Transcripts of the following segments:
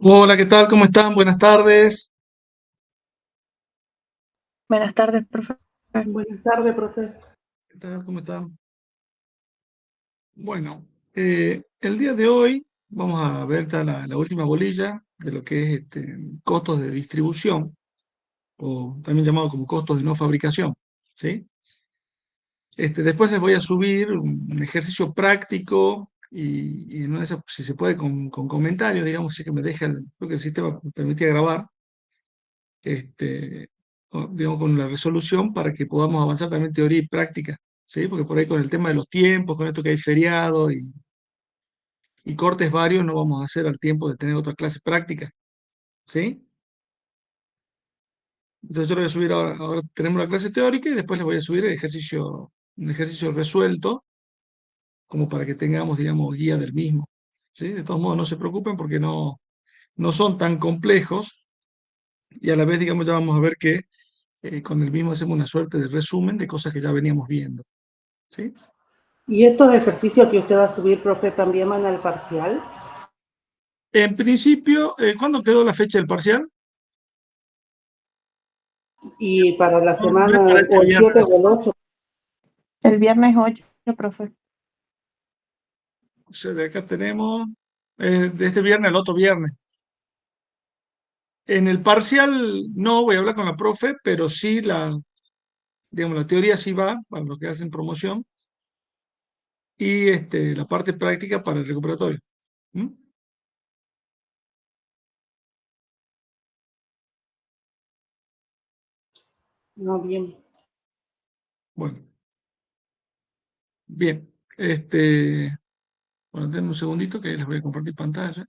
Hola, ¿qué tal? ¿Cómo están? Buenas tardes. Buenas tardes, profe. Buenas tardes, profe. ¿Qué tal? ¿Cómo están? Bueno, el día de hoy vamos a ver ya la última bolilla de lo que es costos de distribución, o también llamado como costos de no fabricación, ¿sí? Después les voy a subir un ejercicio práctico y en una de esas, si se puede, con comentarios, digamos, si que me deja, creo que el sistema me permitía grabar, digamos, con la resolución para que podamos avanzar también teoría y práctica, ¿sí? Porque por ahí con el tema de los tiempos, con esto que hay feriado y cortes varios, no vamos a hacer al tiempo de tener otra clase práctica, ¿sí? Entonces yo lo voy a subir ahora tenemos la clase teórica y después les voy a subir un ejercicio resuelto, como para que tengamos, digamos, guía del mismo, ¿sí? De todos modos, no se preocupen porque no son tan complejos y a la vez, digamos, ya vamos a ver que con el mismo hacemos una suerte de resumen de cosas que ya veníamos viendo. ¿Sí? ¿Y estos ejercicios que usted va a subir, profe, también van al parcial? En principio, ¿cuándo quedó la fecha del parcial? Y para la No, no es semana, para este o el 7 viernes. o el 8. El viernes 8, profe. O sea, de acá tenemos de este viernes al otro viernes. En el parcial no voy a hablar con la profe, pero sí digamos, la teoría sí va para los que hacen promoción y la parte práctica para el recuperatorio. ¿Mm? No, bien. Bueno, bien. Bueno, denme un segundito que les voy a compartir pantalla.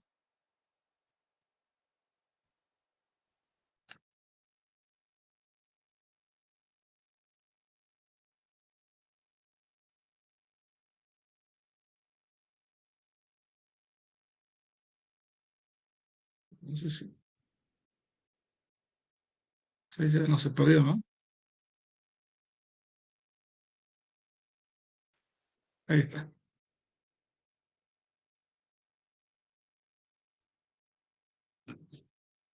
No sé si no se perdió, ¿no? Ahí está.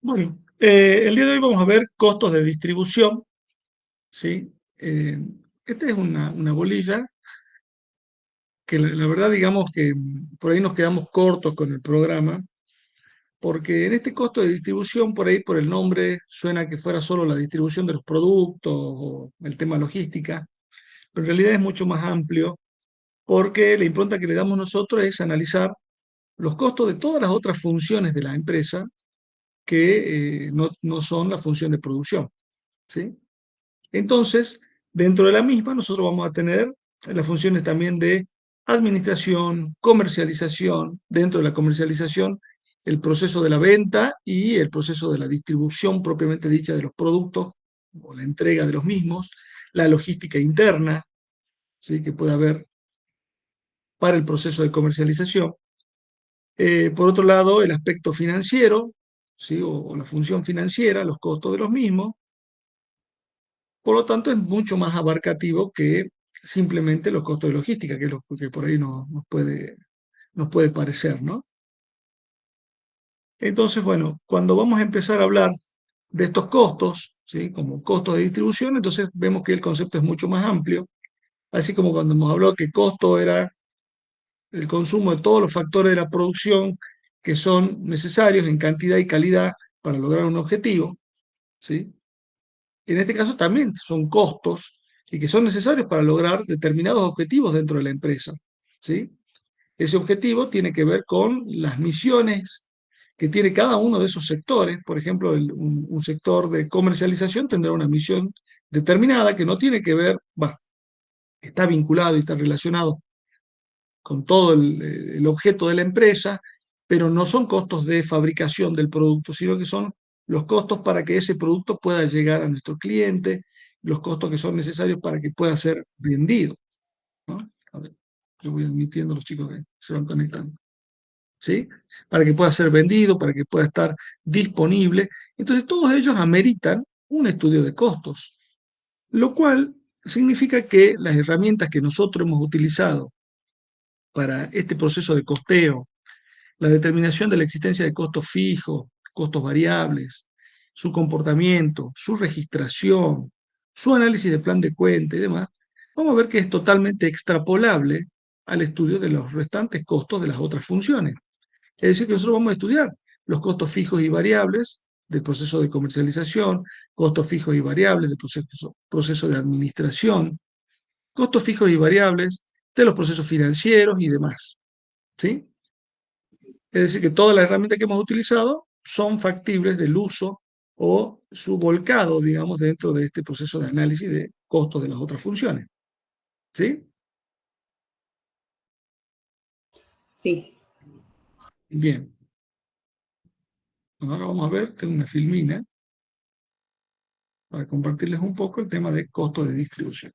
Bueno, el día de hoy vamos a ver costos de distribución, ¿sí? Esta es una bolilla que la verdad digamos que por ahí nos quedamos cortos con el programa, porque en este costo de distribución, por ahí por el nombre, suena que fuera solo la distribución de los productos o el tema logística, pero en realidad es mucho más amplio, porque la impronta que le damos nosotros es analizar los costos de todas las otras funciones de la empresa que no son la función de producción, ¿sí? Entonces, dentro de la misma, nosotros vamos a tener las funciones también de administración, comercialización, dentro de la comercialización, el proceso de la venta y el proceso de la distribución propiamente dicha de los productos o la entrega de los mismos, la logística interna, ¿sí? Que puede haber para el proceso de comercialización. Por otro lado, el aspecto financiero, ¿sí? O la función financiera, los costos de los mismos. Por lo tanto, es mucho más abarcativo que simplemente los costos de logística, que es lo que por ahí nos puede parecer, ¿no? Entonces, bueno, cuando vamos a empezar a hablar de estos costos, ¿sí? Como costos de distribución, entonces vemos que el concepto es mucho más amplio, así como cuando hemos hablado que costo era el consumo de todos los factores de la producción que son necesarios en cantidad y calidad para lograr un objetivo, ¿sí? En este caso también son costos y que son necesarios para lograr determinados objetivos dentro de la empresa, ¿sí? Ese objetivo tiene que ver con las misiones que tiene cada uno de esos sectores. Por ejemplo, un sector de comercialización tendrá una misión determinada que no tiene que ver, está vinculado y está relacionado con todo el objeto de la empresa, pero no son costos de fabricación del producto, sino que son los costos para que ese producto pueda llegar a nuestro cliente, los costos que son necesarios para que pueda ser vendido, ¿no? A ver, yo voy admitiendo a los chicos que se van conectando, ¿sí? Para que pueda ser vendido, para que pueda estar disponible. Entonces, todos ellos ameritan un estudio de costos, lo cual significa que las herramientas que nosotros hemos utilizado para este proceso de costeo la determinación de la existencia de costos fijos, costos variables, su comportamiento, su registración, su análisis de plan de cuenta y demás, vamos a ver que es totalmente extrapolable al estudio de los restantes costos de las otras funciones. Es decir, que nosotros vamos a estudiar los costos fijos y variables del proceso de comercialización, costos fijos y variables del proceso de administración, costos fijos y variables de los procesos financieros y demás. ¿Sí? Es decir, que todas las herramientas que hemos utilizado son factibles del uso o su volcado, digamos, dentro de este proceso de análisis de costos de las otras funciones. ¿Sí? Sí. Bien. Ahora vamos a ver, tengo una filmina para compartirles un poco el tema de costos de distribución.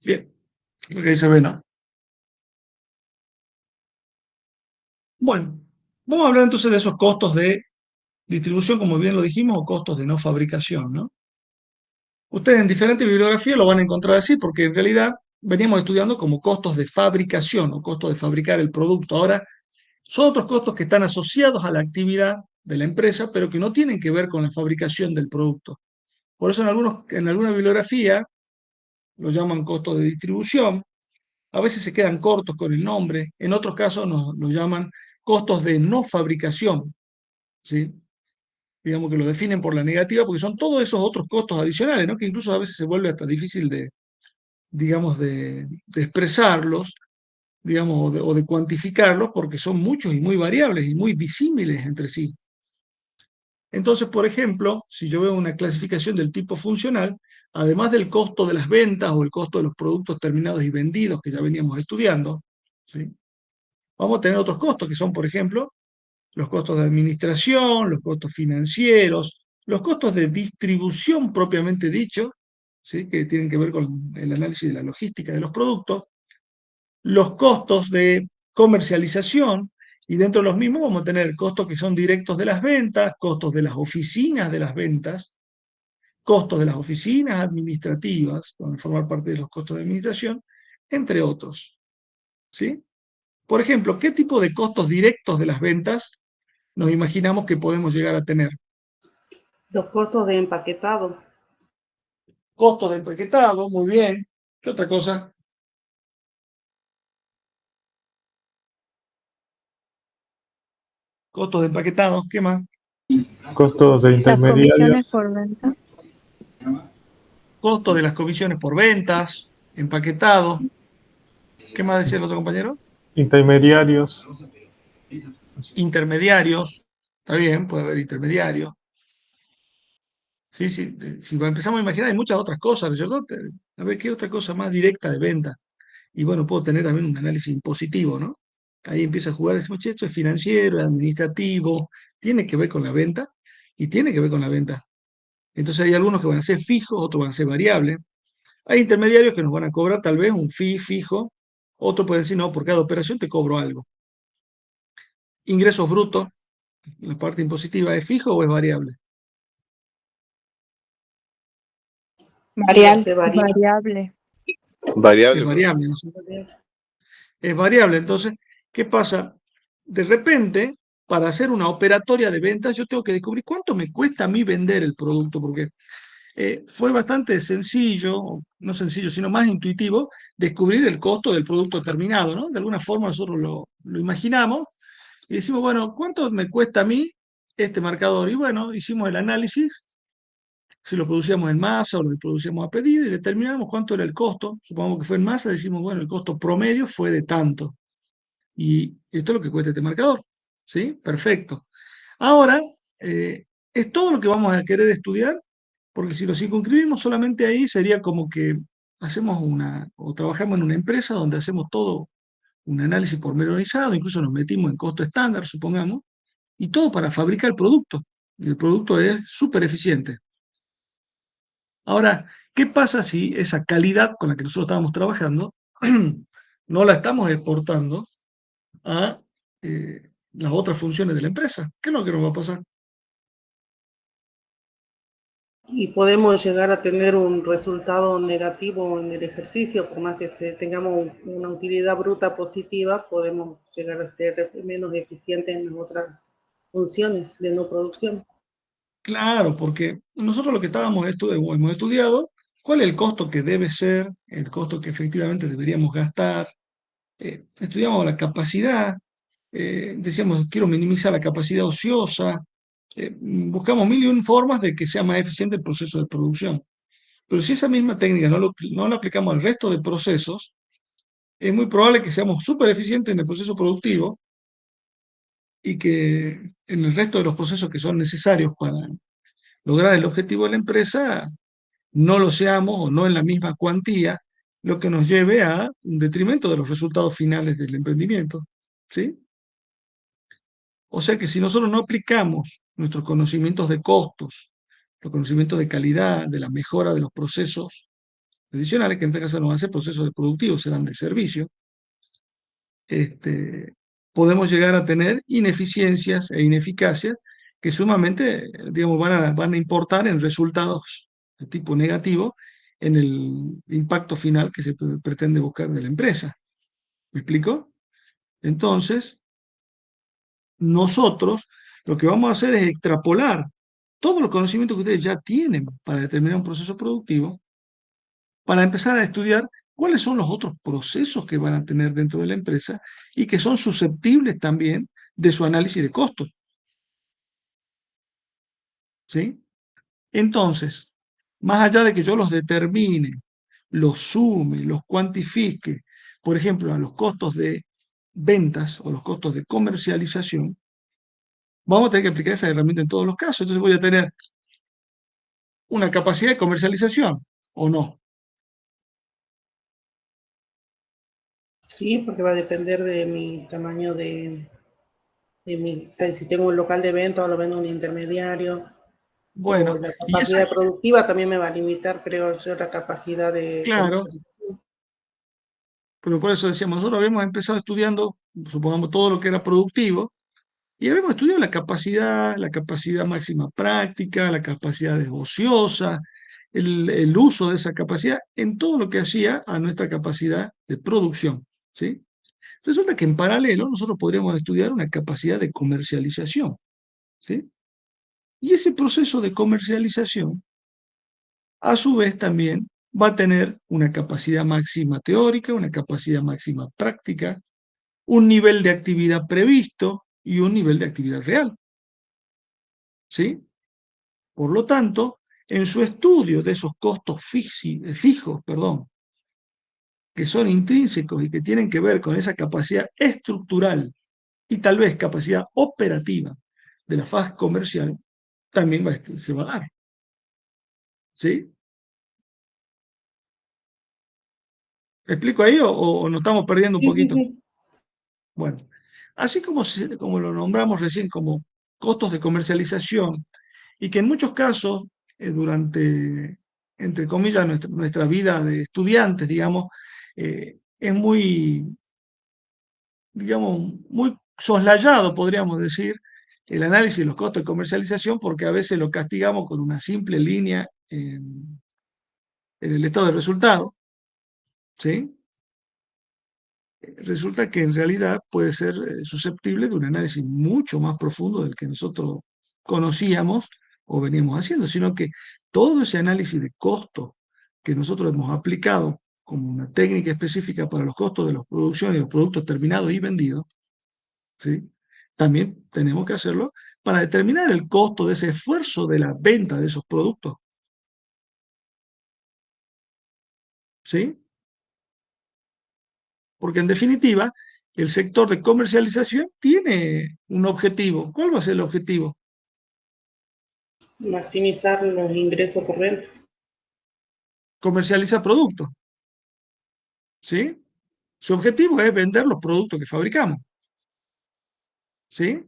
Bien, lo que ahí se ve, ¿no? Bueno, vamos a hablar entonces de esos costos de distribución, como bien lo dijimos, o costos de no fabricación, ¿no? Ustedes en diferentes bibliografías lo van a encontrar así, porque en realidad veníamos estudiando como costos de fabricación o costos de fabricar el producto. Ahora, son otros costos que están asociados a la actividad de la empresa, pero que no tienen que ver con la fabricación del producto. Por eso en alguna bibliografía lo llaman costos de distribución, a veces se quedan cortos con el nombre, en otros casos lo llaman costos de no fabricación, ¿sí? Digamos que lo definen por la negativa, porque son todos esos otros costos adicionales, ¿no? Que incluso a veces se vuelve hasta difícil de, digamos, de expresarlos, digamos, o de cuantificarlos, porque son muchos y muy variables y muy disímiles entre sí. Entonces, por ejemplo, si yo veo una clasificación del tipo funcional, además del costo de las ventas o el costo de los productos terminados y vendidos que ya veníamos estudiando, ¿sí? Vamos a tener otros costos que son, por ejemplo, los costos de administración, los costos financieros, los costos de distribución propiamente dicho, ¿sí? Que tienen que ver con el análisis de la logística de los productos, los costos de comercialización, y dentro de los mismos vamos a tener costos que son directos de las ventas, costos de las oficinas de las ventas, costos de las oficinas administrativas, que van a formar parte de los costos de administración, entre otros. ¿Sí? Por ejemplo, ¿qué tipo de costos directos de las ventas nos imaginamos que podemos llegar a tener? Los costos de empaquetado. Costos de empaquetado, muy bien. ¿Qué otra cosa? Costos de empaquetado, ¿qué más? Costos de Las comisiones intermediarios, por venta. Costos de las comisiones por ventas, empaquetado. ¿Qué más decía el otro compañero? intermediarios, Intermediarios. Está bien, puede haber intermediarios. Sí, sí, si empezamos a imaginar, hay muchas otras cosas, ¿no es cierto? A ver, ¿qué otra cosa más directa de venta? Y bueno, puedo tener también un análisis impositivo, ¿no? Ahí empieza a jugar, decimos, che, esto es financiero, es administrativo, tiene que ver con la venta y tiene que ver con la venta. Entonces hay algunos que van a ser fijos, otros van a ser variables. Hay intermediarios que nos van a cobrar tal vez un fee fijo, otros pueden decir, no, por cada operación te cobro algo. Ingresos brutos, la parte impositiva, ¿es fijo o es variable? Se varía. Variable. Es Variable, profe. variable, ¿no? Es variable. Entonces, ¿qué pasa? De repente, para hacer una operatoria de ventas, yo tengo que descubrir cuánto me cuesta a mí vender el producto, porque fue bastante sencillo, no sencillo, sino más intuitivo, descubrir el costo del producto terminado, ¿no? De alguna forma nosotros lo imaginamos y decimos, bueno, ¿cuánto me cuesta a mí este marcador? Y bueno, hicimos el análisis, si lo producíamos en masa o lo producíamos a pedido y determinamos cuánto era el costo. Supongamos que fue en masa, decimos, bueno, el costo promedio fue de tanto. Y esto es lo que cuesta este marcador. ¿Sí? Perfecto. Ahora, es todo lo que vamos a querer estudiar, porque si lo circunscribimos solamente ahí, sería como que hacemos o trabajamos en una empresa donde hacemos todo un análisis pormenorizado, incluso nos metimos en costo estándar, supongamos, y todo para fabricar el producto. Y el producto es súper eficiente. Ahora, ¿qué pasa si esa calidad con la que nosotros estábamos trabajando no la estamos exportando a las otras funciones de la empresa? ¿Qué es lo que nos va a pasar? Y podemos llegar a tener un resultado negativo en el ejercicio, por más que tengamos una utilidad bruta positiva, podemos llegar a ser menos eficientes en otras funciones de no producción. Claro, porque nosotros lo que hemos estudiado, cuál es el costo que debe ser, el costo que efectivamente deberíamos gastar, estudiamos la capacidad, decíamos, quiero minimizar la capacidad ociosa, buscamos mil y un formas de que sea más eficiente el proceso de producción. Pero si esa misma técnica no la aplicamos al resto de procesos, es muy probable que seamos súper eficientes en el proceso productivo y que en el resto de los procesos que son necesarios para lograr el objetivo de la empresa no lo seamos o no en la misma cuantía, lo que nos lleve a un detrimento de los resultados finales del emprendimiento. ¿Sí? O sea que si nosotros no aplicamos nuestros conocimientos de costos, los conocimientos de calidad, de la mejora de los procesos adicionales, que en este caso no van a ser procesos de productivos, serán de servicio, este, podemos llegar a tener ineficiencias e ineficacias que sumamente, digamos, van a importar en resultados de tipo negativo en el impacto final que se pretende buscar de la empresa. ¿Me explico? Entonces, nosotros lo que vamos a hacer es extrapolar todos los conocimientos que ustedes ya tienen para determinar un proceso productivo, para empezar a estudiar cuáles son los otros procesos que van a tener dentro de la empresa y que son susceptibles también de su análisis de costos. ¿Sí? Entonces, más allá de que yo los determine, los sume, los cuantifique, por ejemplo, a los costos de ventas o los costos de comercialización, vamos a tener que aplicar esa herramienta en todos los casos. Entonces voy a tener una capacidad de comercialización o no. Sí, porque va a depender de mi tamaño o sea, si tengo un local de venta o lo vendo a un intermediario, o Bueno, la y esa, capacidad productiva también me va a limitar, creo yo, la capacidad de claro, comercialización. pero por eso decíamos, nosotros habíamos empezado estudiando, supongamos, todo lo que era productivo, y habíamos estudiado la capacidad máxima práctica, la capacidad ociosa, el uso de esa capacidad en todo lo que hacía a nuestra capacidad de producción, ¿sí? Resulta que en paralelo nosotros podríamos estudiar una capacidad de comercialización, ¿sí? Y ese proceso de comercialización, a su vez, también va a tener una capacidad máxima teórica, una capacidad máxima práctica, un nivel de actividad previsto y un nivel de actividad real, ¿sí? Por lo tanto, en su estudio de esos costos fijos, perdón, que son intrínsecos y que tienen que ver con esa capacidad estructural y tal vez capacidad operativa de la faz comercial, también se va a dar. ¿Sí? ¿Me explico ahí o nos estamos perdiendo un Sí, sí, poquito? sí. Bueno, así como lo nombramos recién como costos de comercialización y que en muchos casos, durante, entre comillas, nuestra vida de estudiantes, digamos, es muy, digamos, muy soslayado, podríamos decir, el análisis de los costos de comercialización, porque a veces lo castigamos con una simple línea en el estado de resultado, ¿sí? Resulta que en realidad puede ser susceptible de un análisis mucho más profundo del que nosotros conocíamos o veníamos haciendo, sino que todo ese análisis de costo que nosotros hemos aplicado como una técnica específica para los costos de la producción y los productos terminados y vendidos, ¿sí? También tenemos que hacerlo para determinar el costo de ese esfuerzo de la venta de esos productos, ¿sí? Porque en definitiva, el sector de comercialización tiene un objetivo. ¿Cuál va a ser el objetivo? Maximizar los ingresos corrientes. Comercializa productos, ¿sí? Su objetivo es vender los productos que fabricamos. ¿Sí?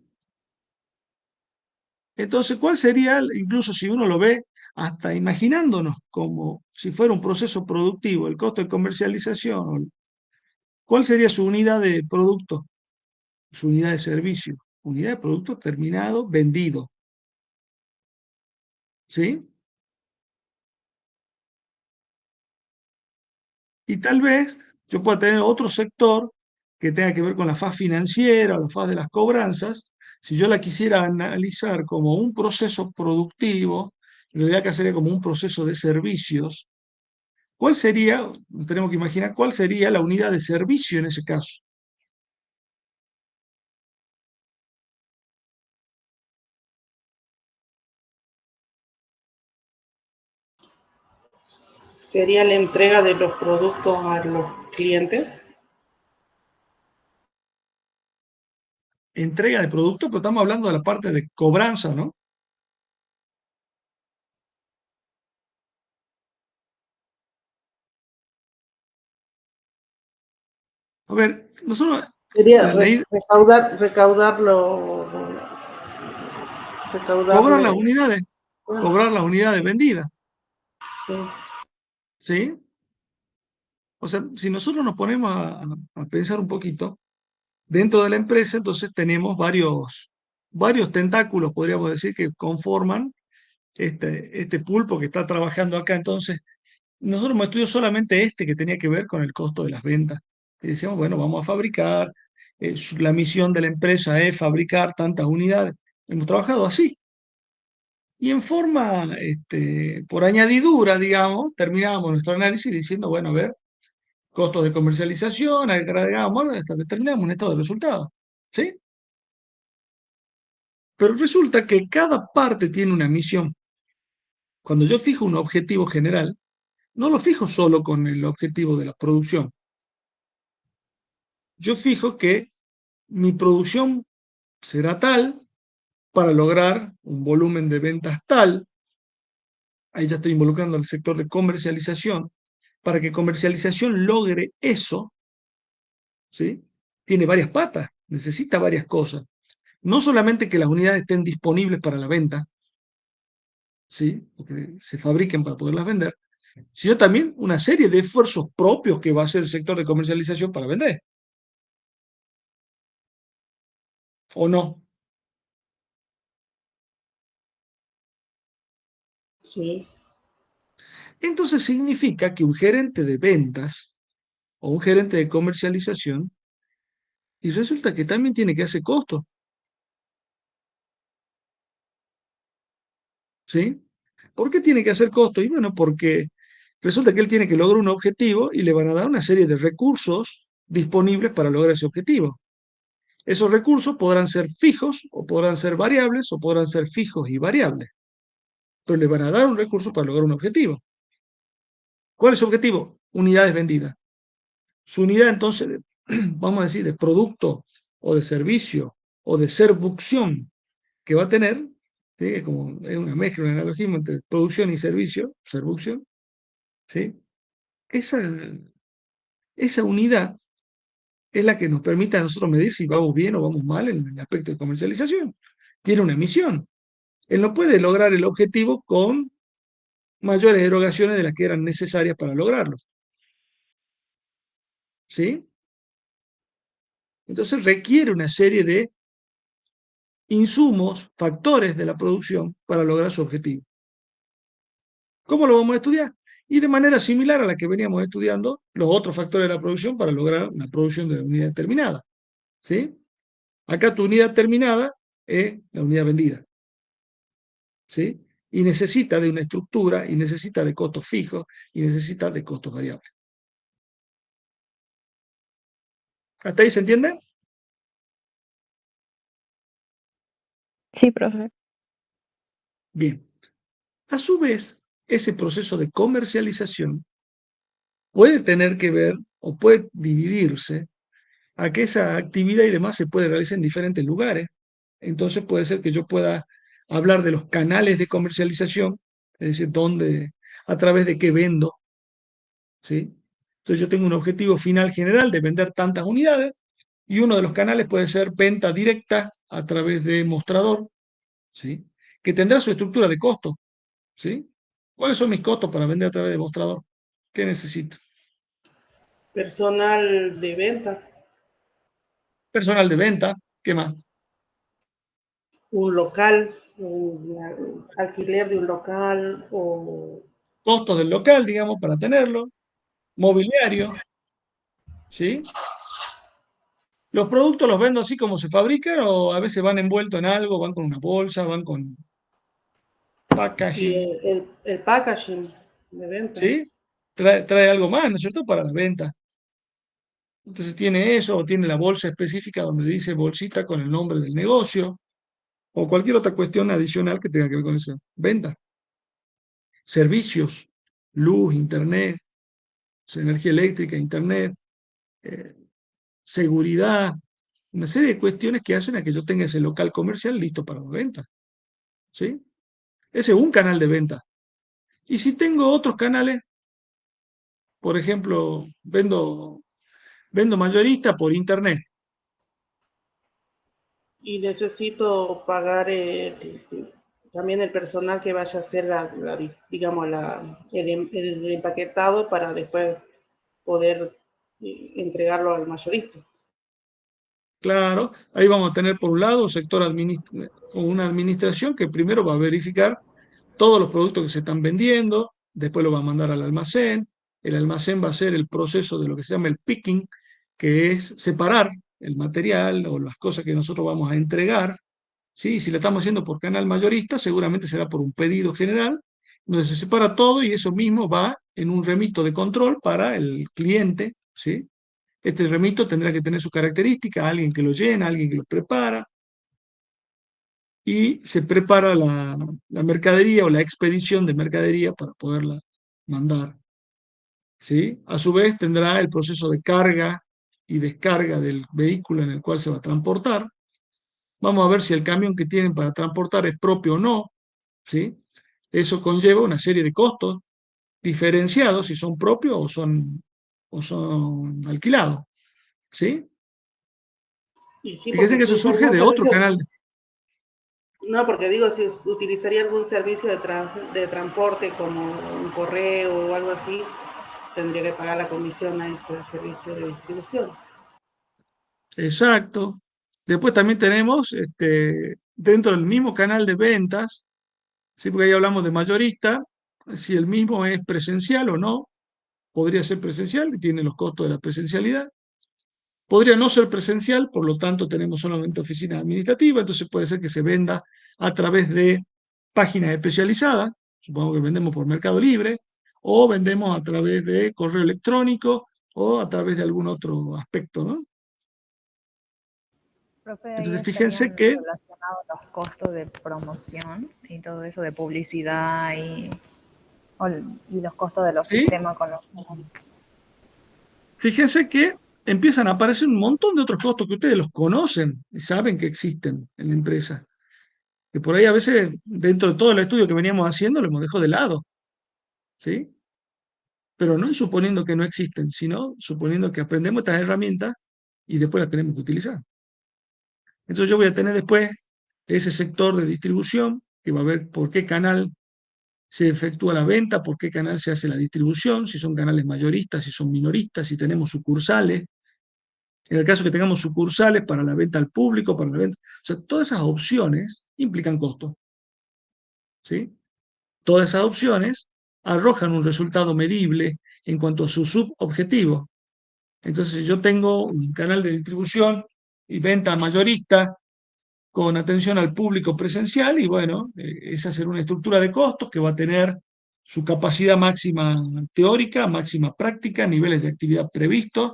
Entonces, ¿cuál sería, incluso si uno lo ve, hasta imaginándonos como si fuera un proceso productivo, el costo de comercialización, cuál sería su unidad de producto, su unidad de servicio, unidad de producto terminado, vendido? ¿Sí? Y tal vez yo pueda tener otro sector que tenga que ver con la faz financiera o la faz de las cobranzas. Si yo la quisiera analizar como un proceso productivo, en realidad que sería como un proceso de servicios, ¿cuál sería, tenemos que imaginar, cuál sería la unidad de servicio en ese caso? Sería la entrega de los productos a los clientes. Entrega de producto, pero estamos hablando de la parte de cobranza, ¿no? A ver, nosotros, Sería la ley, cobrar las recaudarlo, unidades, ah, cobrar las unidades vendidas, sí, ¿sí? O sea, si nosotros nos ponemos a pensar un poquito, dentro de la empresa, entonces tenemos varios tentáculos, podríamos decir, que conforman este pulpo que está trabajando acá. Entonces, nosotros hemos estudiado solamente este que tenía que ver con el costo de las ventas. Y decíamos, bueno, vamos a fabricar, la misión de la empresa es fabricar tantas unidades. Hemos trabajado así. Y en forma, por añadidura, digamos, terminábamos nuestro análisis diciendo, bueno, a ver, costos de comercialización, agregamos, hasta que terminamos un estado de resultados. ¿Sí? Pero resulta que cada parte tiene una misión. Cuando yo fijo un objetivo general, no lo fijo solo con el objetivo de la producción. Yo fijo que mi producción será tal para lograr un volumen de ventas tal. Ahí ya estoy involucrando al sector de comercialización. Para que comercialización logre eso, ¿sí? Tiene varias patas, necesita varias cosas. No solamente que las unidades estén disponibles para la venta, ¿sí? O que se fabriquen para poderlas vender, sino también una serie de esfuerzos propios que va a hacer el sector de comercialización para vender, ¿o no? sí, Entonces significa que un gerente de ventas o un gerente de comercialización, y resulta que también tiene que hacer costo, ¿sí? ¿Por qué tiene que hacer costo? Y bueno, porque resulta que él tiene que lograr un objetivo y le van a dar una serie de recursos disponibles para lograr ese objetivo. Esos recursos podrán ser fijos o podrán ser variables o podrán ser fijos y variables, pero le van a dar un recurso para lograr un objetivo. ¿Cuál es su objetivo? Unidades vendidas. Su unidad entonces, vamos a decir, de producto o de servicio o de servicción que va a tener, ¿sí? Como es una mezcla, un analogismo entre producción y servicio, servicción, ¿sí? Esa, esa unidad es la que nos permite a nosotros medir si vamos bien o vamos mal en el aspecto de comercialización. Tiene una misión. Él no puede lograr el objetivo con mayores erogaciones de las que eran necesarias para lograrlo. ¿Sí? Entonces requiere una serie de insumos, factores de la producción para lograr su objetivo. ¿Cómo lo vamos a estudiar? Y de manera similar a la que veníamos estudiando los otros factores de la producción para lograr una producción de unidad determinada. ¿Sí? Acá tu unidad terminada es la unidad vendida. ¿Sí? Y necesita de una estructura, y necesita de costos fijos, y necesita de costos variables. ¿Hasta ahí se entiende? Sí, profe. Bien. A su vez, ese proceso de comercialización puede tener que ver o puede dividirse a que esa actividad y demás se puede realizar en diferentes lugares. Entonces puede ser que yo pueda hablar de los canales de comercialización, es decir, dónde, a través de qué vendo, ¿sí? Entonces yo tengo un objetivo final general de vender tantas unidades y uno de los canales puede ser venta directa a través de mostrador, ¿sí? Que tendrá su estructura de costo, ¿sí? ¿Cuáles son mis costos para vender a través de mostrador? ¿Qué necesito? Personal de venta, Personal de venta, ¿qué más? un local, un alquiler de un local o... Costos del local, digamos, para tenerlo, mobiliario, ¿sí? Los productos los vendo así como se fabrican o a veces van envueltos en algo, van con una bolsa, van con Y packaging, el packaging de venta. ¿sí? Trae algo más, ¿no es cierto?, para la venta. Entonces tiene eso o tiene la bolsa específica donde dice bolsita con el nombre del negocio o cualquier otra cuestión adicional que tenga que ver con esa venta. Servicios, luz, internet, energía eléctrica, internet, eh, seguridad, una serie de cuestiones que hacen a que yo tenga ese local comercial listo para la venta, ¿sí? Ese es un canal de venta. Y si tengo otros canales, por ejemplo, vendo mayorista por internet. Y necesito pagar también el personal que vaya a hacer digamos, el empaquetado para después poder entregarlo al mayorista. Claro, ahí vamos a tener por un lado un sector con una administración que primero va a verificar todos los productos que se están vendiendo, después lo va a mandar al almacén, el almacén va a hacer el proceso de lo que se llama el picking, que es separar el material o las cosas que nosotros vamos a entregar, ¿sí? Si lo estamos haciendo por canal mayorista, seguramente será por un pedido general, donde se separa todo y eso mismo va en un remito de control para el cliente, ¿sí? Este remito tendrá que tener sus características, alguien que lo llena, alguien que lo prepara, y se prepara la mercadería o la expedición de mercadería para poderla mandar, ¿sí? A su vez tendrá el proceso de carga y descarga del vehículo en el cual se va a transportar. Vamos a ver si el camión que tienen para transportar es propio o no, ¿sí? Eso conlleva una serie de costos diferenciados si son propios o son alquilados, ¿sí? Y sí, Fíjense porque que si eso es surge algún de otro servicio, canal. no, porque digo, si utilizaría algún servicio de transporte como un correo o algo así, tendría que pagar la comisión a ese servicio de distribución. Exacto. Después también tenemos dentro del mismo canal de ventas, ¿sí? Porque ahí hablamos de mayorista, si el mismo es presencial o no, podría ser presencial y tiene los costos de la presencialidad. Podría no ser presencial, por lo tanto tenemos solamente oficina administrativa, entonces puede ser que se venda a través de páginas especializadas, supongo que vendemos por Mercado Libre, o vendemos a través de correo electrónico o a través de algún otro aspecto, ¿no? Profe, ahí Entonces fíjense estarían que, relacionados los costos de promoción y todo eso de publicidad y los costos de los ¿sí? sistemas con los... Fíjense que empiezan a aparecer un montón de otros costos que ustedes los conocen y saben que existen en la empresa. Que por ahí a veces, dentro de todo el estudio que veníamos haciendo, lo hemos dejado de lado, ¿sí? Pero no suponiendo que no existen, sino suponiendo que aprendemos estas herramientas y después las tenemos que utilizar. Entonces yo voy a tener después ese sector de distribución que va a ver por qué canal se efectúa la venta, por qué canal se hace la distribución, si son canales mayoristas, si son minoristas, si tenemos sucursales. En el caso que tengamos sucursales para la venta al público, para la venta. O sea, todas esas opciones implican costos, ¿sí? Todas esas opciones arrojan un resultado medible en cuanto a su subobjetivo. Entonces, si yo tengo un canal de distribución y venta mayorista con atención al público presencial, y bueno, es hacer una estructura de costos que va a tener su capacidad máxima teórica, máxima práctica, niveles de actividad previstos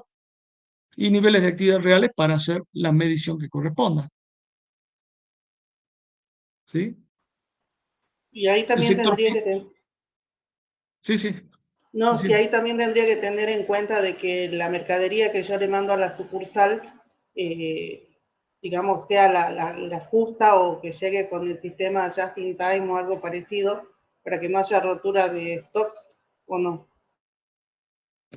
y niveles de actividad reales para hacer la medición que corresponda. ¿Sí? Y ahí El también sector tendría fin, que tener, sí, sí, no, sí, decime. ahí también tendría que tener en cuenta de que la mercadería que yo le mando a la sucursal, eh, digamos, sea la justa o que llegue con el sistema just in time o algo parecido para que no haya rotura de stock o no.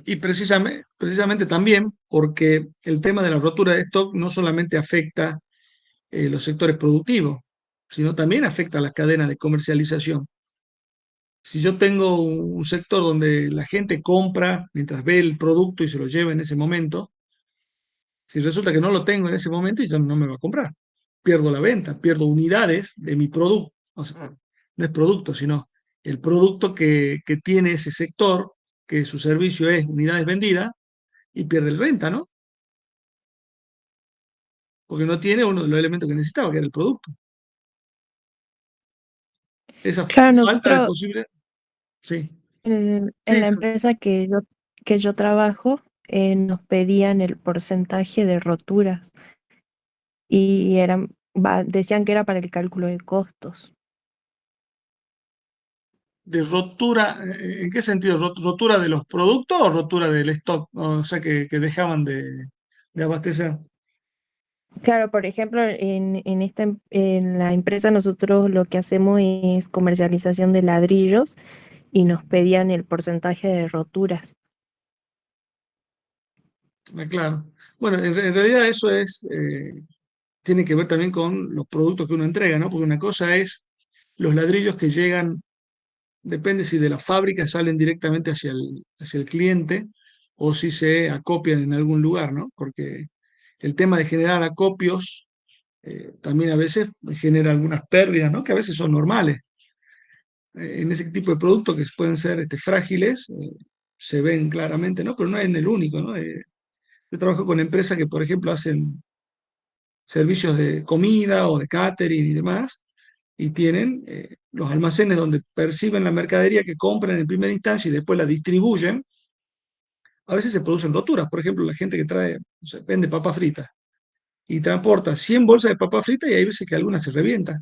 Y precisamente también porque el tema de la rotura de stock no solamente afecta los sectores productivos, sino también afecta a las cadenas de comercialización. Si yo tengo un sector donde la gente compra mientras ve el producto y se lo lleva en ese momento, si resulta que no lo tengo en ese momento, ya no me va a comprar. Pierdo la venta, pierdo unidades de mi producto. O sea, no es producto, sino el producto que tiene ese sector, que su servicio es unidades vendidas, y pierde la venta, ¿no? Porque no tiene uno de los elementos que necesitaba, que era el producto. Esa Claro, falta de nosotros posibilidad. Sí, en sí, la sí, empresa que yo trabajo, nos pedían el porcentaje de roturas y decían que era para el cálculo de costos. de rotura, ¿en qué sentido? ¿Rotura de los productos o rotura del stock? O sea, que dejaban de abastecer. Claro, por ejemplo, en la empresa nosotros lo que hacemos es comercialización de ladrillos y nos pedían el porcentaje de roturas. Claro. Bueno, en realidad eso tiene que ver también con los productos que uno entrega, ¿no? Porque una cosa es los ladrillos que llegan, depende si de la fábrica salen directamente hacia el cliente o si se acopian en algún lugar, ¿no? Porque el tema de generar acopios también a veces genera algunas pérdidas, ¿no? Que a veces son normales. En ese tipo de productos que pueden ser frágiles, se ven claramente, ¿no? Pero no es en el único, ¿no? Yo trabajo con empresas que, por ejemplo, hacen servicios de comida o de catering y demás, y tienen los almacenes donde perciben la mercadería que compran en primera instancia y después la distribuyen. A veces se producen roturas. Por ejemplo, la gente que trae, no sé, vende papas fritas y transporta 100 bolsas de papas fritas y hay veces que algunas se revientan.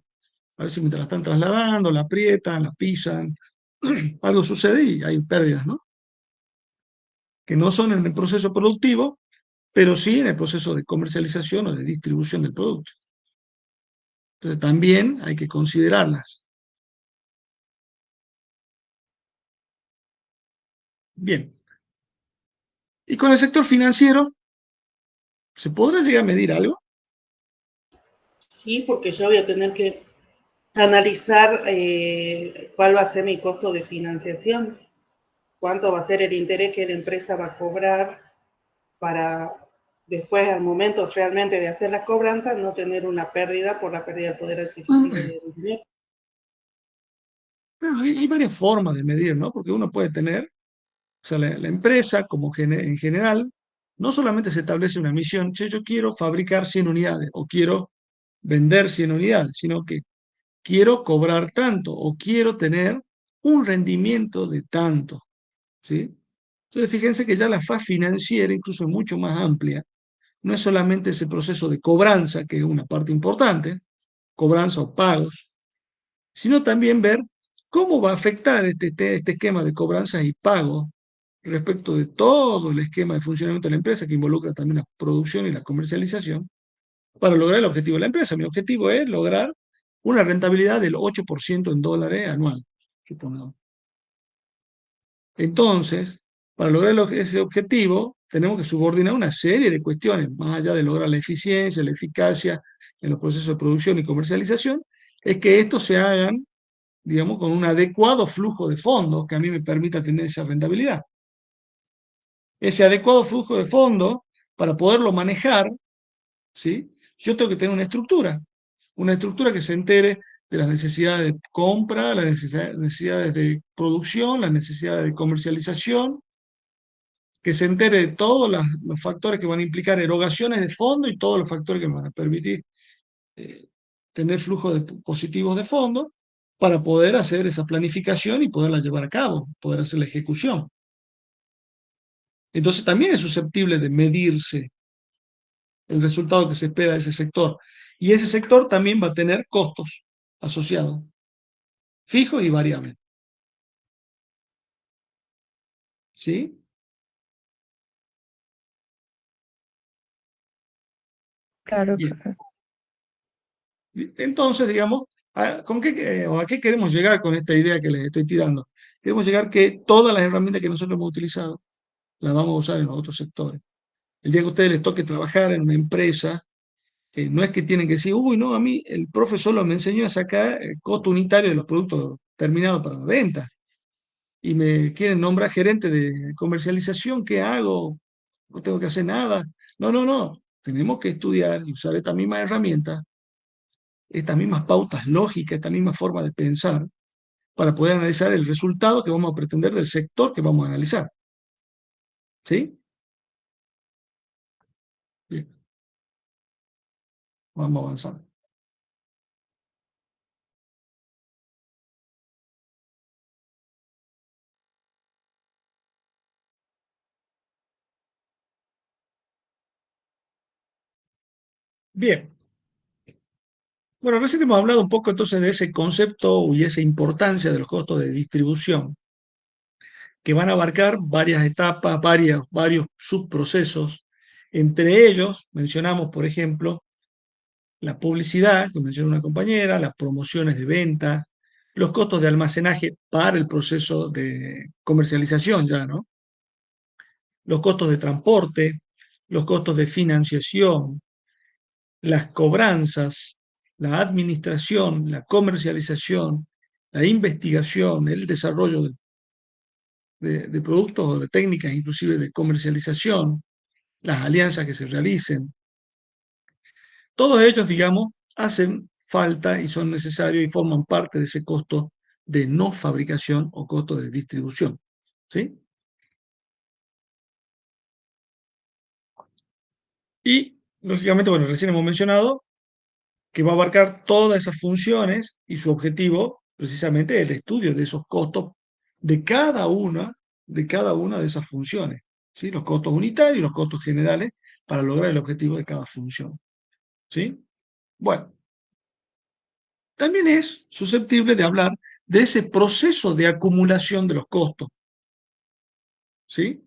A veces mientras la están trasladando, la aprietan, la pisan, algo sucede y hay pérdidas, ¿no? Que no son en el proceso productivo, pero sí en el proceso de comercialización o de distribución del producto. Entonces también hay que considerarlas. Bien. Y con el sector financiero, ¿se podrá llegar a medir algo? Sí, porque yo voy a tener que analizar cuál va a ser mi costo de financiación, cuánto va a ser el interés que la empresa va a cobrar para después, al momento realmente de hacer las cobranzas, no tener una pérdida por la pérdida del poder adquisitivo del dinero. Bueno, hay varias formas de medir, ¿no? Porque uno puede tener, o sea, la empresa como en general, no solamente se establece una misión, che, yo quiero fabricar 100 unidades o quiero vender 100 unidades, sino que quiero cobrar tanto o quiero tener un rendimiento de tanto, ¿sí? Entonces, fíjense que ya la faz financiera incluso es mucho más amplia. No es solamente ese proceso de cobranza, que es una parte importante, cobranza o pagos, sino también ver cómo va a afectar este esquema de cobranzas y pagos respecto de todo el esquema de funcionamiento de la empresa, que involucra también la producción y la comercialización, para lograr el objetivo de la empresa. Mi objetivo es lograr una rentabilidad del 8% en dólares anual, supongamos. Entonces, para lograr ese objetivo, tenemos que subordinar una serie de cuestiones, más allá de lograr la eficiencia, la eficacia en los procesos de producción y comercialización, es que estos se hagan, digamos, con un adecuado flujo de fondos que a mí me permita tener esa rentabilidad. Ese adecuado flujo de fondos, para poderlo manejar, ¿sí? Yo tengo que tener una estructura que se entere de las necesidades de compra, las necesidades de producción, las necesidades de comercialización, que se entere de todos los factores que van a implicar erogaciones de fondo y todos los factores que me van a permitir eh, tener flujos positivos de fondos para poder hacer esa planificación y poderla llevar a cabo, poder hacer la ejecución. Entonces también es susceptible de medirse el resultado que se espera de ese sector. Y ese sector también va a tener costos asociados, fijos y variables. ¿Sí? Claro, Bien. claro. Entonces, digamos, ¿a qué queremos llegar con esta idea que les estoy tirando? Queremos llegar que todas las herramientas que nosotros hemos utilizado la vamos a usar en los otros sectores. El día que a ustedes les toque trabajar en una empresa, no es que tienen que decir, uy, no, a mí el profe solo me enseñó a sacar el costo unitario de los productos terminados para la venta y me quieren nombrar gerente de comercialización, ¿qué hago? No tengo que hacer nada. No, no, no. Tenemos que estudiar y usar estas mismas herramientas, estas mismas pautas lógicas, esta misma forma de pensar para poder analizar el resultado que vamos a pretender del sector que vamos a analizar. ¿Sí? Bien, vamos avanzando. Bien. Bueno, recién hemos hablado un poco entonces de ese concepto y esa importancia de los costos de distribución, que van a abarcar varias etapas, varios subprocesos. Entre ellos, mencionamos, por ejemplo, la publicidad, que mencionó una compañera, las promociones de venta, los costos de almacenaje para el proceso de comercialización ya, ¿no? Los costos de transporte, los costos de financiación, las cobranzas, la administración, la comercialización, la investigación, el desarrollo de productos o de técnicas inclusive de comercialización, las alianzas que se realicen. Todos ellos, digamos, hacen falta y son necesarios y forman parte de ese costo de no fabricación o costo de distribución. ¿Sí? Y, lógicamente, bueno, recién hemos mencionado que va a abarcar todas esas funciones y su objetivo, precisamente, el estudio de esos costos de cada una de esas funciones. ¿Sí? Los costos unitarios y los costos generales para lograr el objetivo de cada función. ¿Sí? Bueno, también es susceptible de hablar de ese proceso de acumulación de los costos. ¿Sí?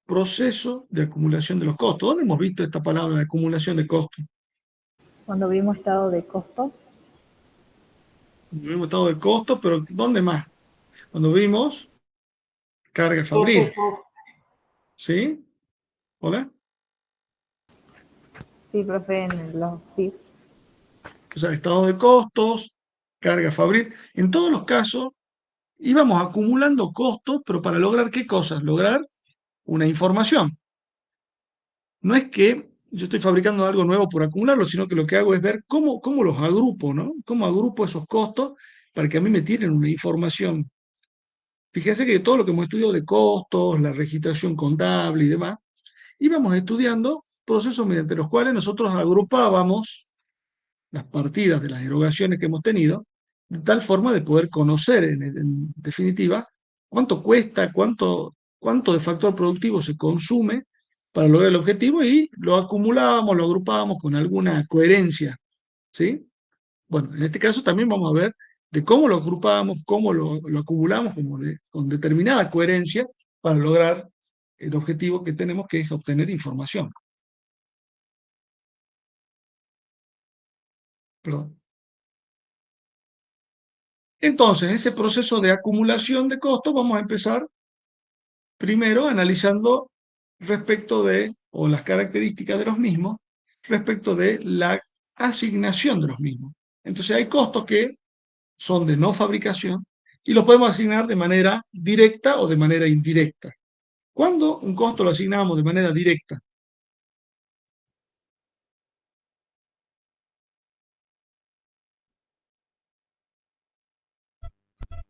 Proceso de acumulación de los costos. ¿Dónde hemos visto esta palabra de acumulación de costos? Cuando vimos estado de costo, Hemos estado de costos, pero ¿dónde más? Cuando vimos carga fabril. Todo. ¿Sí? ¿Hola? sí, profe, en los sí. O sea, estado de costos, carga fabril. En todos los casos íbamos acumulando costos, pero ¿para lograr qué cosas? Lograr una información. No es que yo estoy fabricando algo nuevo por acumularlo, sino que lo que hago es ver cómo los agrupo, ¿no? Cómo agrupo esos costos para que a mí me tiren una información. Fíjense que todo lo que hemos estudiado de costos, la registración contable y demás, íbamos estudiando procesos mediante los cuales nosotros agrupábamos las partidas de las erogaciones que hemos tenido, de tal forma de poder conocer, en definitiva, cuánto cuesta, cuánto de factor productivo se consume para lograr el objetivo y lo acumulábamos, lo agrupábamos con alguna coherencia, ¿sí? Bueno, en este caso también vamos a ver de cómo lo agrupábamos, cómo lo acumulamos con determinada coherencia para lograr el objetivo que tenemos, que es obtener información. Perdón. Entonces, ese proceso de acumulación de costos vamos a empezar primero analizando respecto de, o las características de los mismos, respecto de la asignación de los mismos. Entonces, hay costos que son de no fabricación y los podemos asignar de manera directa o de manera indirecta. ¿Cuándo un costo lo asignamos de manera directa?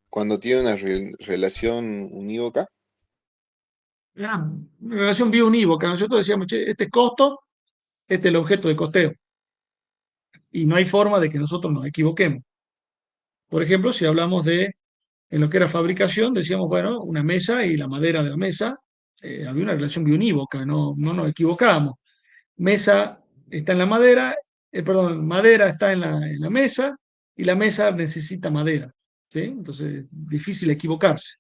Cuando tiene una relación unívoca. Era una relación biunívoca. Nosotros decíamos, che, este es costo, este es el objeto de costeo. Y no hay forma de que nosotros nos equivoquemos. Por ejemplo, si hablamos de, en lo que era fabricación, decíamos, bueno, una mesa y la madera de la mesa, había una relación biunívoca, no nos equivocábamos. Mesa está en la madera, perdón, madera está en la mesa y la mesa necesita madera. ¿Sí? Entonces, difícil equivocarse.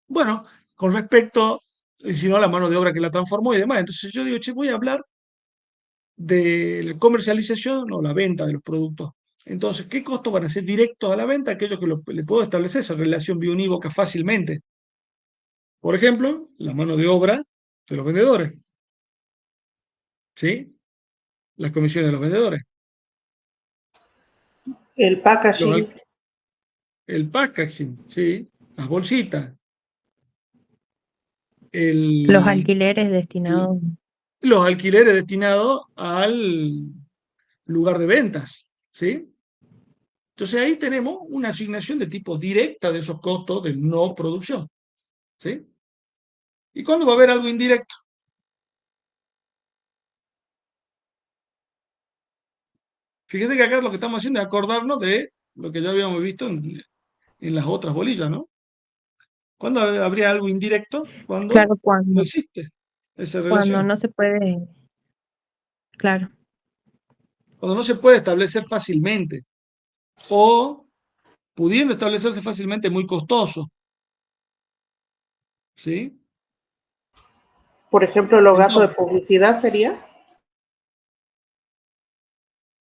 Bueno, con respecto, y si no, la mano de obra que la transformó y demás. Entonces yo digo, che, voy a hablar de la comercialización o la venta de los productos. Entonces, ¿qué costos van a ser directos a la venta? Aquellos que le puedo establecer esa relación biunívoca fácilmente. Por ejemplo, la mano de obra de los vendedores, ¿sí? Las comisiones de los vendedores. El packaging, El packaging, ¿sí? Las bolsitas. Los El, alquileres destinados, los alquileres destinados al lugar de ventas, ¿sí? Entonces ahí tenemos una asignación de tipo directa de esos costos de no producción, ¿sí? ¿Y cuándo va a haber algo indirecto? Fíjese que acá lo que estamos haciendo es acordarnos de lo que ya habíamos visto en las otras bolillas, ¿no? ¿Cuándo habría algo indirecto? Cuando claro, no existe esa cuando relación. no se puede, claro. Cuando no se puede establecer fácilmente. O pudiendo establecerse fácilmente muy costoso, ¿sí? por ejemplo, los gastos de Entonces, publicidad sería.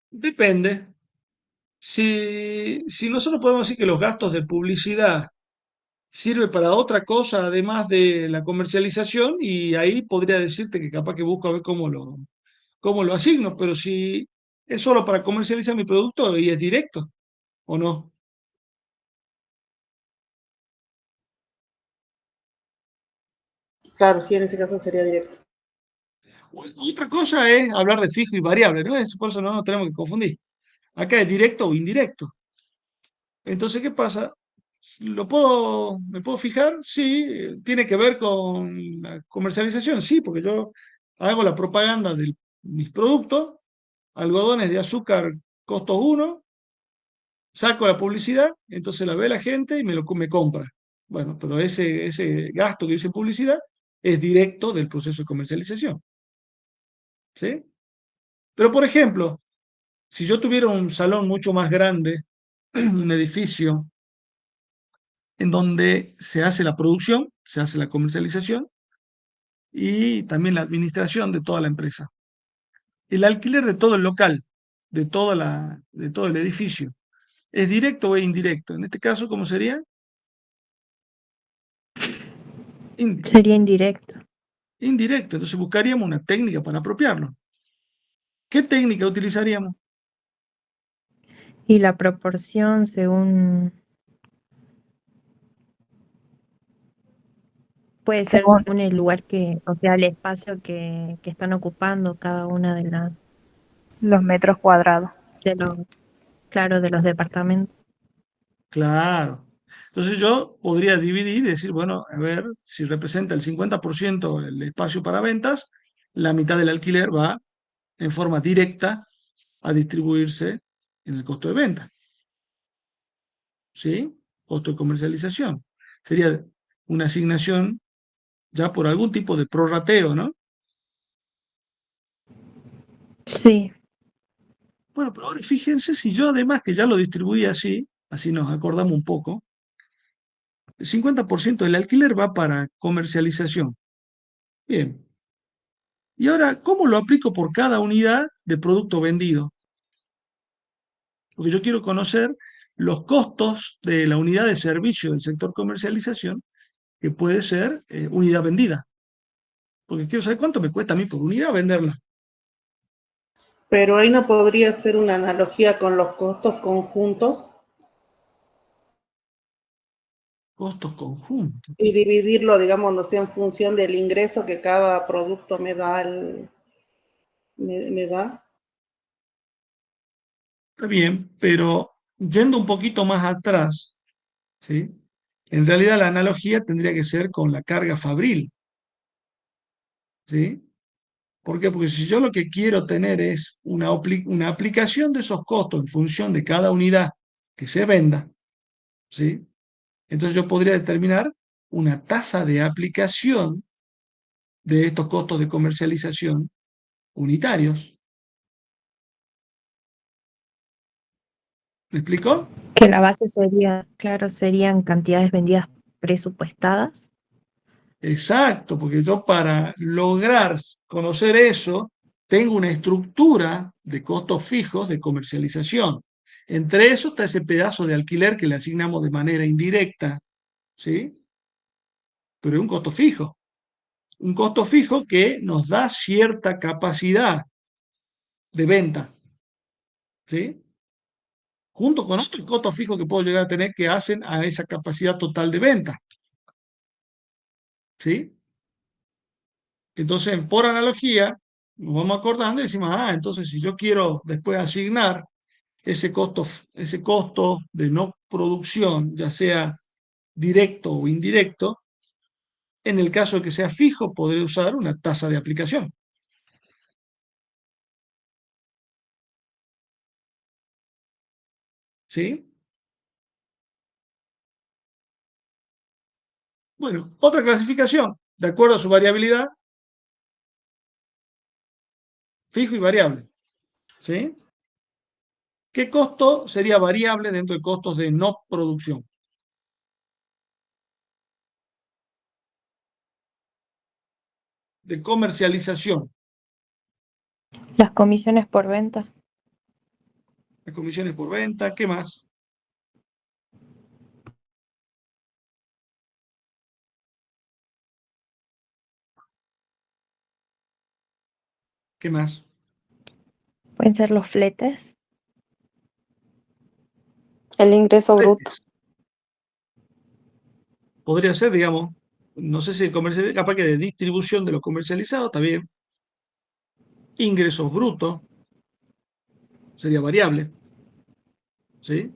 depende. Si nosotros podemos decir que los gastos de publicidad sirve para otra cosa además de la comercialización, y ahí podría decirte que capaz que busco a ver cómo lo asigno, pero si es solo para comercializar mi producto y es directo, ¿o no? Claro, sí, en ese caso sería directo. Otra cosa es hablar de fijo y variable, ¿no? Por eso no nos tenemos que confundir. Acá es directo o indirecto. Entonces, ¿qué pasa? ¿Me puedo fijar? Sí, tiene que ver con la comercialización, sí, porque yo hago la propaganda de mis productos, algodones de azúcar costo 1, saco la publicidad, entonces la ve la gente y me compra. Bueno, pero ese gasto que hice en publicidad es directo del proceso de comercialización, ¿sí? Pero, por ejemplo, si yo tuviera un salón mucho más grande, un edificio en donde se hace la producción, se hace la comercialización y también la administración de toda la empresa. El alquiler de todo el local, de todo el edificio, ¿es directo o es indirecto? En este caso, ¿cómo sería? Indi- Sería indirecto. Indirecto. Entonces buscaríamos una técnica para apropiarlo. ¿Qué técnica utilizaríamos? Y la proporción puede ser Según según el lugar o sea, el espacio que están ocupando cada una los metros cuadrados. de los, claro, de los departamentos. Claro. Entonces yo podría dividir y decir, bueno, a ver, si representa el 50% el espacio para ventas, la mitad del alquiler va en forma directa a distribuirse en el costo de venta, ¿sí? Costo de comercialización. Sería una asignación ya por algún tipo de prorrateo, ¿no? Sí, Bueno, pero ahora fíjense si yo además que ya lo distribuí así, así nos acordamos un poco, el 50% del alquiler va para comercialización. Bien. Y ahora, ¿cómo lo aplico por cada unidad de producto vendido? Porque yo quiero conocer los costos de la unidad de servicio del sector comercialización, que puede ser unidad vendida. Porque quiero saber cuánto me cuesta a mí por unidad venderla. Pero ahí no podría ser una analogía con los costos conjuntos Costos conjuntos. y dividirlo, digamos, no sé, en función del ingreso que cada producto me da. Está bien, pero yendo un poquito más atrás, ¿sí? En realidad la analogía tendría que ser con la carga fabril, ¿sí? ¿Por qué? Porque si yo lo que quiero tener es una aplicación de esos costos en función de cada unidad que se venda, ¿sí? Entonces yo podría determinar una tasa de aplicación de estos costos de comercialización unitarios. ¿Me explicó? que la base sería, claro, serían cantidades vendidas presupuestadas. Exacto, porque yo para lograr conocer eso, tengo una estructura de costos fijos de comercialización. Entre eso está ese pedazo de alquiler que le asignamos de manera indirecta, ¿sí? pero es un costo fijo. Un costo fijo que nos da cierta capacidad de venta, ¿sí? Junto con otros costos fijos que puedo llegar a tener que hacen a esa capacidad total de venta, ¿sí? Entonces, por analogía, nos vamos acordando y decimos, entonces si yo quiero después asignar ese costo de no producción, ya sea directo o indirecto, en el caso de que sea fijo, podré usar una tasa de aplicación. ¿Sí? Bueno, otra clasificación, de acuerdo a su variabilidad, fijo y variable. ¿Sí? ¿Qué costo sería variable dentro de costos de no producción? De comercialización. Las comisiones por venta. Las comisiones por venta, ¿qué más? ¿Qué más? Pueden ser los fletes. El ingreso bruto. Podría ser, digamos, no sé si comercial, capaz que de distribución de lo comercializado, está bien. Ingresos brutos, sería variable. ¿Sí?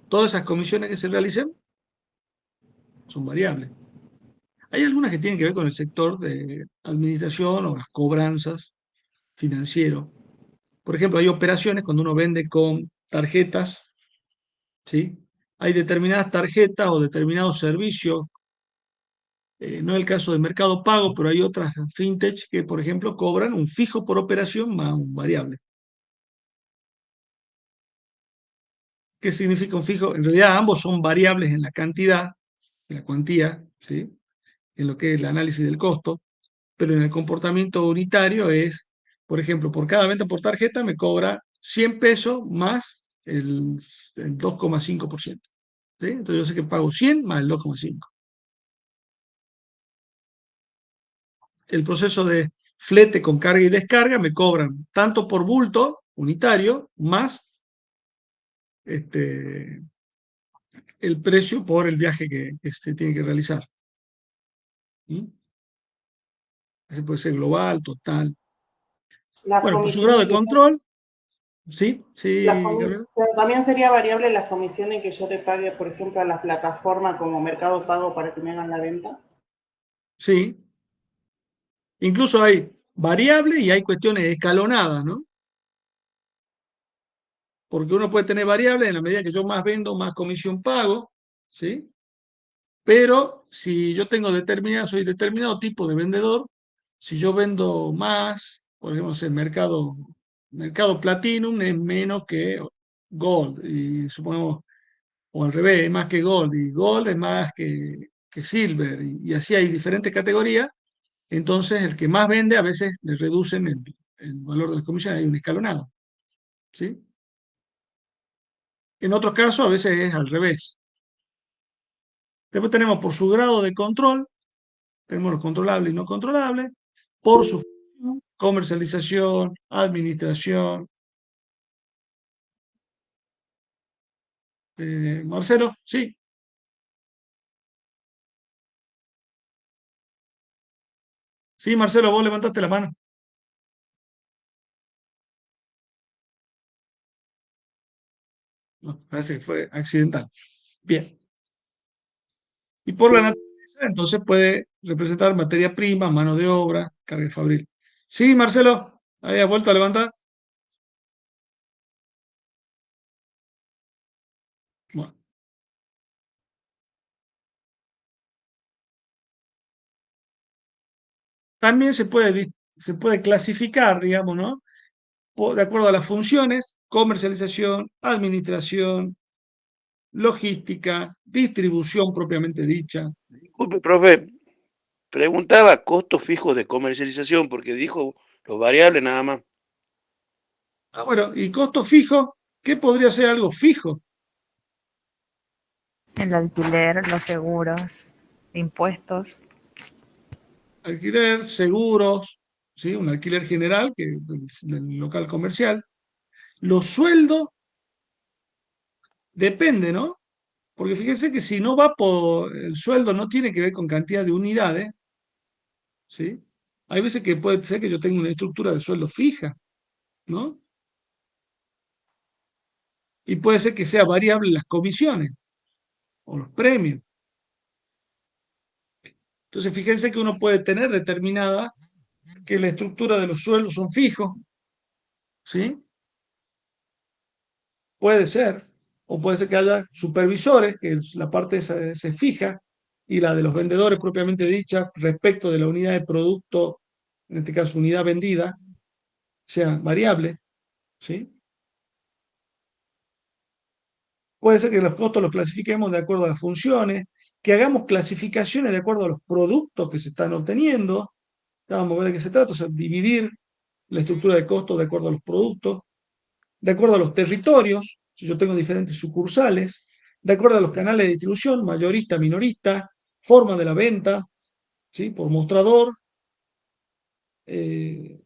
Todas esas comisiones que se realicen son variables. Hay algunas que tienen que ver con el sector de administración o las cobranzas financiero. Por ejemplo, hay operaciones cuando uno vende con tarjetas, ¿sí? Hay determinadas tarjetas o determinados servicios, no es el caso de Mercado Pago, pero hay otras fintech que, por ejemplo, cobran un fijo por operación más un variable. ¿Qué significa un fijo? En realidad ambos son variables en la cantidad, en la cuantía, ¿sí? En lo que es el análisis del costo, pero en el comportamiento unitario es, por ejemplo, por cada venta por tarjeta me cobra 100 pesos más el 2,5%. ¿Sí? Entonces yo sé que pago 100 más el 2,5. El proceso de flete con carga y descarga me cobran tanto por bulto unitario más el precio por el viaje que se tiene que realizar. ¿Sí? Ese puede ser global, total. Las Bueno, por su comisiones grado de que control, sí, las sí, Gabriel. o sea, también sería variable las comisiones que yo le pague, por ejemplo, a las plataformas como Mercado Pago para que me hagan la venta. Sí. Incluso hay variables y hay cuestiones escalonadas, ¿no? Porque uno puede tener variables en la medida que yo más vendo, más comisión pago, ¿sí? Pero si yo tengo soy determinado tipo de vendedor, si yo vendo más, por ejemplo, el mercado Platinum es menos que Gold, y supongamos, o al revés, es más que Gold, y Gold es más que Silver, y así hay diferentes categorías. Entonces, el que más vende a veces le reducen el valor de las comisiones, hay un escalonado, ¿sí? En otros casos, a veces es al revés. Después tenemos por su grado de control, tenemos los controlables y no controlables, por su función, comercialización, administración. Marcelo, sí. Sí, Marcelo, vos levantaste la mano. No, parece que fue accidental. Bien. Y por la naturaleza, entonces puede representar materia prima, mano de obra, carga fabril. Sí, Marcelo, había vuelto a levantar. Bueno, también se puede clasificar, digamos, ¿no? De acuerdo a las funciones, comercialización, administración, logística, distribución propiamente dicha. Disculpe, profe, preguntaba costos fijos de comercialización porque dijo los variables nada más. Bueno, y costo fijo, ¿qué podría ser algo fijo? El alquiler, los seguros. impuestos. Alquiler, seguros, ¿sí? Un alquiler general del local comercial. Los sueldos depende, ¿no? Porque fíjense que si no va por el sueldo, no tiene que ver con cantidad de unidades, ¿sí? Hay veces que puede ser que yo tenga una estructura de sueldo fija, ¿no? Y puede ser que sea variable las comisiones o los premios. Entonces, fíjense que uno puede tener determinada que la estructura de los sueldos son fijos, ¿sí? Puede ser, o puede ser que haya supervisores, que la parte se fija, y la de los vendedores propiamente dicha respecto de la unidad de producto, en este caso unidad vendida, sea variable, ¿sí? Puede ser que los costos los clasifiquemos de acuerdo a las funciones, que hagamos clasificaciones de acuerdo a los productos que se están obteniendo. Ya vamos a ver de qué se trata, o sea, dividir la estructura de costos de acuerdo a los productos, de acuerdo a los territorios, si yo tengo diferentes sucursales, de acuerdo a los canales de distribución, mayorista, minorista, forma de la venta, ¿sí? Por mostrador, eh,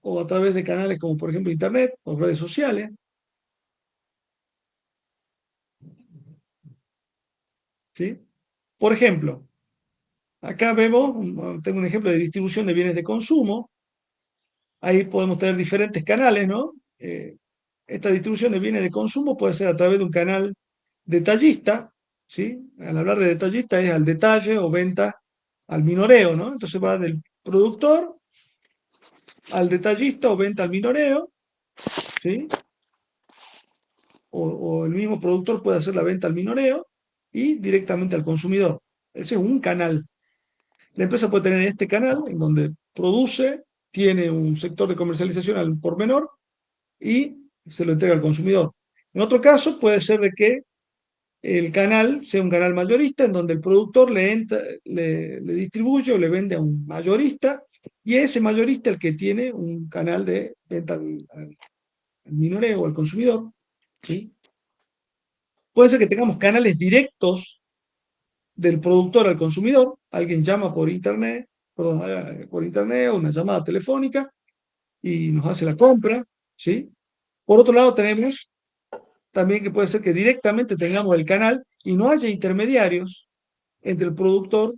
o a través de canales como por ejemplo Internet o redes sociales. ¿Sí? Por ejemplo, acá vemos, tengo un ejemplo de distribución de bienes de consumo. Ahí podemos tener diferentes canales, ¿no? Esta distribución de bienes de consumo puede ser a través de un canal detallista, ¿sí? Al hablar de detallista es al detalle o venta al minoreo, ¿no? Entonces va del productor al detallista o venta al minoreo, ¿sí? O el mismo productor puede hacer la venta al minoreo y directamente al consumidor. Ese es un canal. La empresa puede tener este canal en donde produce, tiene un sector de comercialización al por menor y se lo entrega al consumidor. En otro caso puede ser de que el canal sea un canal mayorista en donde el productor le distribuye o le vende a un mayorista y es ese mayorista el que tiene un canal de venta al minoreo o al consumidor. ¿Sí? Puede ser que tengamos canales directos del productor al consumidor. Alguien llama por internet, perdón, por internet o una llamada telefónica y nos hace la compra. ¿Sí? Por otro lado tenemos también que puede ser que directamente tengamos el canal y no haya intermediarios entre el productor,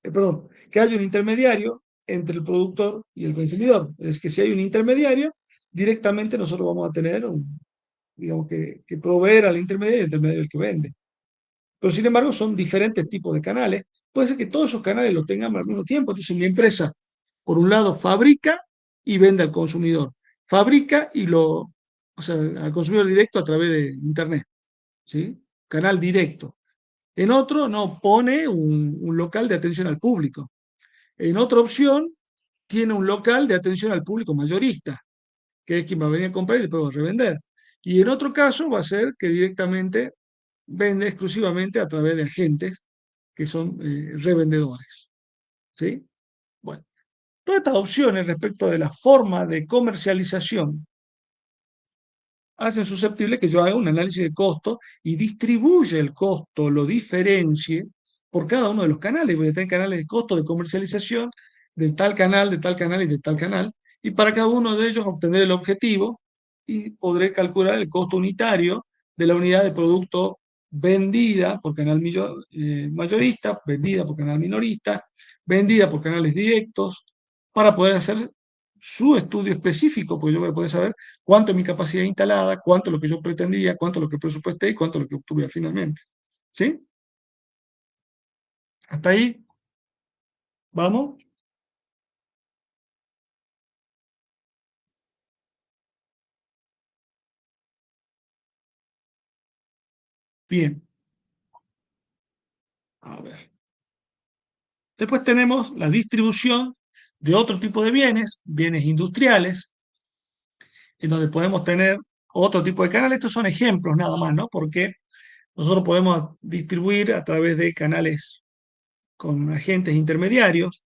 perdón, que haya un intermediario entre el productor y el consumidor. Es que si hay un intermediario, directamente nosotros vamos a tener, digamos, que proveer al intermediario y el intermediario el que vende. Pero sin embargo son diferentes tipos de canales. Puede ser que todos esos canales los tengamos al mismo tiempo. Entonces mi empresa, por un lado, fabrica y vende al consumidor. Fabrica y o sea, al consumidor directo a través de Internet. ¿Sí? Canal directo. En otro, no, pone un local de atención al público. En otra opción, tiene un local de atención al público mayorista, que es quien va a venir a comprar y después va a revender. Y en otro caso, va a ser que directamente vende exclusivamente a través de agentes que son revendedores. ¿Sí? Bueno, todas estas opciones respecto de la forma de comercialización hacen susceptible que yo haga un análisis de costo y distribuya el costo, lo diferencie por cada uno de los canales. Voy a tener canales de costo de comercialización de tal canal, de tal canal y de tal canal, y para cada uno de ellos obtener el objetivo y podré calcular el costo unitario de la unidad de producto vendida por canal mayorista, vendida por canal minorista, vendida por canales directos, para poder hacer su estudio específico, porque yo voy a poder saber cuánto es mi capacidad instalada, cuánto es lo que yo pretendía, cuánto es lo que presupuesté y cuánto es lo que obtuve finalmente. ¿Sí? ¿Hasta ahí? ¿Vamos? Bien. A ver. Después tenemos la distribución de otro tipo de bienes, bienes industriales, en donde podemos tener otro tipo de canales. Estos son ejemplos nada más, ¿no? Porque nosotros podemos distribuir a través de canales con agentes intermediarios.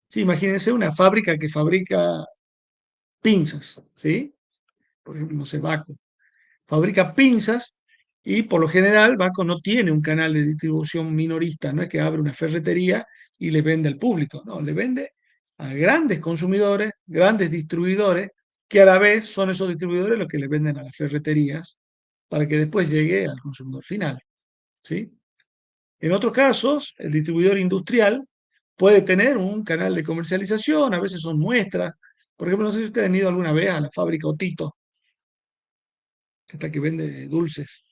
Sí, imagínense una fábrica que fabrica pinzas, ¿sí? Por ejemplo, no sé, Baco. Fabrica pinzas Y por lo general, Baco no tiene un canal de distribución minorista, no es que abre una ferretería y le vende al público, no, le vende a grandes consumidores, grandes distribuidores, que a la vez son esos distribuidores los que le venden a las ferreterías para que después llegue al consumidor final, ¿sí? En otros casos, el distribuidor industrial puede tener un canal de comercialización, a veces son muestras. Por ejemplo, no sé si ustedes han ido alguna vez a la fábrica Otito, esta que vende dulces,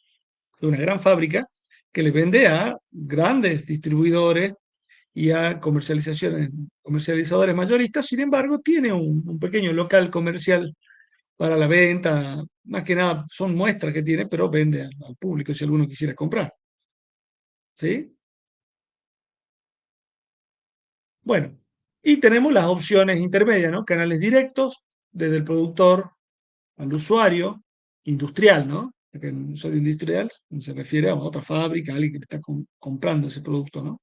de una gran fábrica que le vende a grandes distribuidores y a comercializadores mayoristas. Sin embargo, tiene un pequeño local comercial para la venta, más que nada son muestras que tiene, pero vende al público si alguno quisiera comprar. ¿Sí? Bueno, y tenemos las opciones intermedias, ¿no? Canales directos desde el productor al usuario industrial, ¿no? Porque el usuario industrial se refiere a otra fábrica, a alguien que está comprando ese producto, ¿no?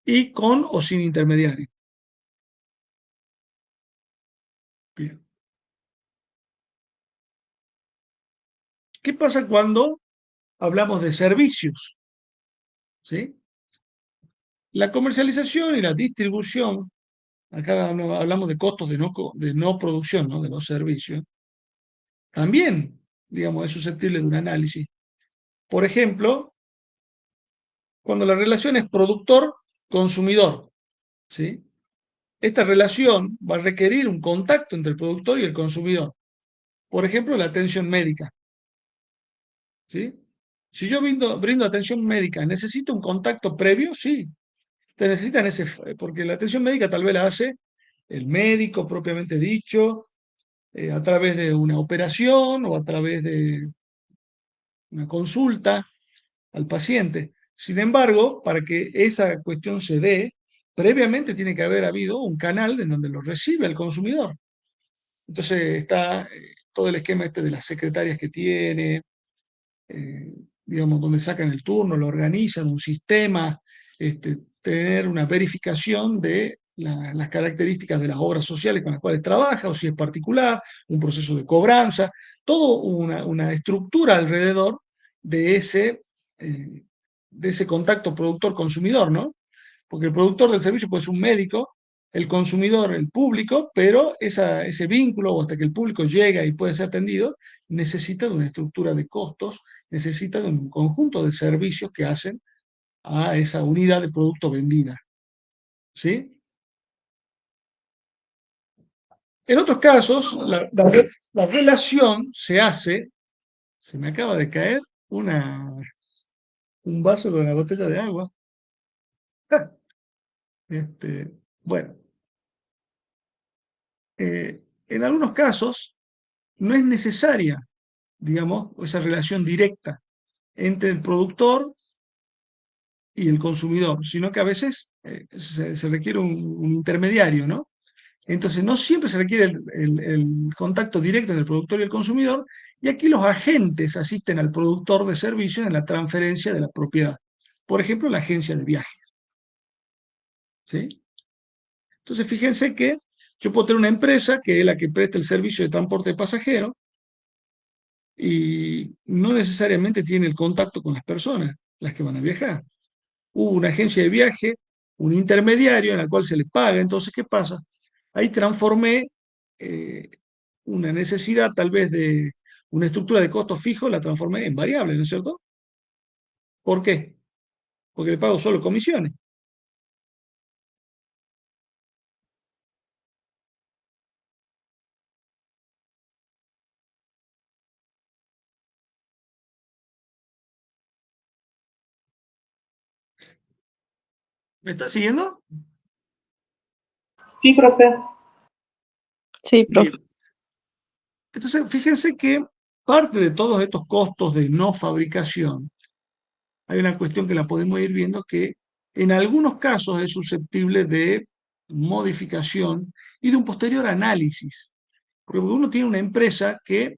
Y con o sin intermediario. Bien. ¿Qué pasa cuando hablamos de servicios? ¿Sí? La comercialización y la distribución, acá hablamos de costos de no producción, ¿no? De los servicios, también, digamos, es susceptible de un análisis. Por ejemplo, cuando la relación es productor-consumidor, ¿sí? Esta relación va a requerir un contacto entre el productor y el consumidor. Por ejemplo, la atención médica, ¿sí? Si yo brindo atención médica, ¿necesito un contacto previo? Sí, te necesitan porque la atención médica tal vez la hace el médico propiamente dicho, a través de una operación o a través de una consulta al paciente. Sin embargo, para que esa cuestión se dé, previamente tiene que haber habido un canal en donde lo recibe el consumidor. Entonces está todo el esquema este de las secretarias que tiene, digamos, donde sacan el turno, lo organizan, un sistema, tener una verificación de las características de las obras sociales con las cuales trabaja, o si es particular, un proceso de cobranza, toda una estructura alrededor de eh, de ese contacto productor-consumidor, ¿no? Porque el productor del servicio puede ser un médico, el consumidor, el público, pero ese vínculo, o hasta que el público llega y puede ser atendido, necesita de una estructura de costos, necesita de un conjunto de servicios que hacen a esa unidad de producto vendida. ¿Sí? En otros casos, la relación se hace, se me acaba de caer un vaso con una botella de agua. Bueno, en algunos casos no es necesaria, digamos, esa relación directa entre el productor y el consumidor, sino que a veces se requiere un intermediario, ¿no? Entonces, no siempre se requiere el contacto directo entre el productor y el consumidor, y aquí los agentes asisten al productor de servicios en la transferencia de la propiedad. Por ejemplo, la agencia de viajes. ¿Sí? Entonces, fíjense que yo puedo tener una empresa que es la que presta el servicio de transporte de pasajeros y no necesariamente tiene el contacto con las personas, las que van a viajar. Hubo una agencia de viaje, un intermediario en el cual se le paga. Entonces, ¿qué pasa? Ahí transformé eh, una necesidad tal vez de una estructura de costos fijos, la transformé en variable, ¿no es cierto? ¿Por qué? Porque le pago solo comisiones. ¿Me está siguiendo? Sí, profe. Sí, profe. Bien. Entonces, fíjense que parte de todos estos costos de no fabricación, hay una cuestión que la podemos ir viendo que en algunos casos es susceptible de modificación y de un posterior análisis. Porque uno tiene una empresa que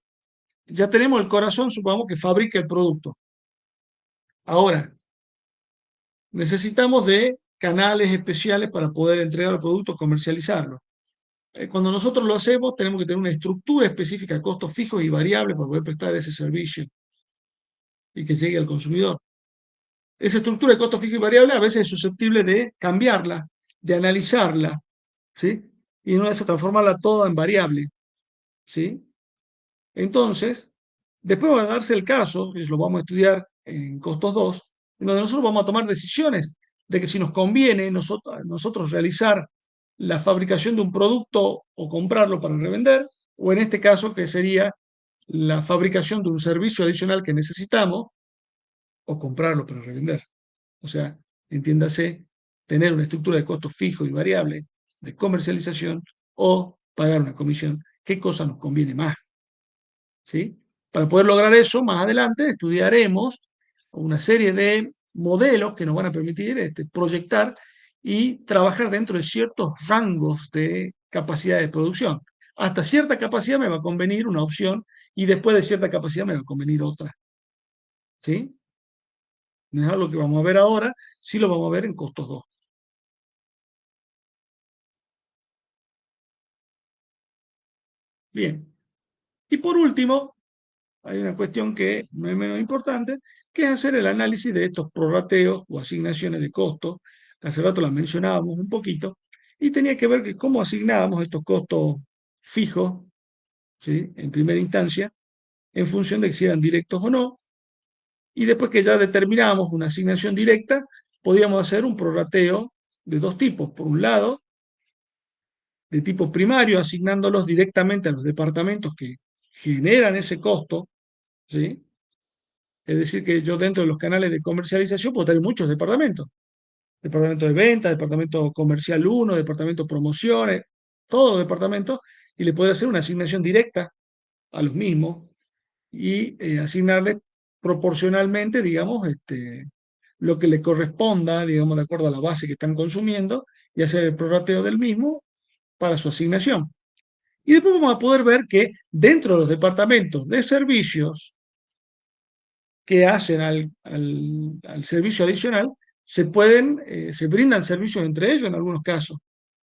ya tenemos el corazón, supongamos que fabrica el producto. Ahora, necesitamos de canales especiales para poder entregar el producto, comercializarlo. Cuando nosotros lo hacemos, tenemos que tener una estructura específica, costos fijos y variables para poder prestar ese servicio. y que llegue al consumidor. Esa estructura de costo fijo y variable a veces es susceptible de cambiarla, de analizarla, ¿sí? Y no es transformarla toda en variable, ¿sí? Entonces, después va a darse el caso, que lo vamos a estudiar en costos 2, en donde nosotros vamos a tomar decisiones de que si nos conviene nosotros realizar la fabricación de un producto o comprarlo para revender, o en este caso que sería la fabricación de un servicio adicional que necesitamos o comprarlo para revender. O sea, entiéndase, tener una estructura de costos fijo y variable de comercialización o pagar una comisión. ¿Qué cosa nos conviene más? ¿Sí? Para poder lograr eso, más adelante estudiaremos una serie de modelos que nos van a permitir proyectar y trabajar dentro de ciertos rangos de capacidad de producción. Hasta cierta capacidad me va a convenir una opción y después de cierta capacidad me va a convenir otra. ¿Sí? No es algo que vamos a ver ahora, sí lo vamos a ver en costos 2. Bien. Y por último, hay una cuestión que no es menos importante, que es hacer el análisis de estos prorrateos o asignaciones de costos. Hace rato las mencionábamos un poquito, y tenía que ver que cómo asignábamos estos costos fijos, ¿sí? En primera instancia, en función de si eran directos o no, y después que ya determinábamos una asignación directa, podíamos hacer un prorrateo de dos tipos. Por un lado, de tipo primario, asignándolos directamente a los departamentos que generan ese costo, ¿sí? Es decir, que yo dentro de los canales de comercialización puedo tener muchos departamentos. Departamento de venta, departamento comercial 1, departamento promociones, todos los departamentos, y le puedo hacer una asignación directa a los mismos y asignarle proporcionalmente, digamos, lo que le corresponda, digamos, de acuerdo a la base que están consumiendo, y hacer el prorrateo del mismo para su asignación. Y después vamos a poder ver que dentro de los departamentos de servicios que hacen al servicio adicional, se brindan servicios entre ellos en algunos casos,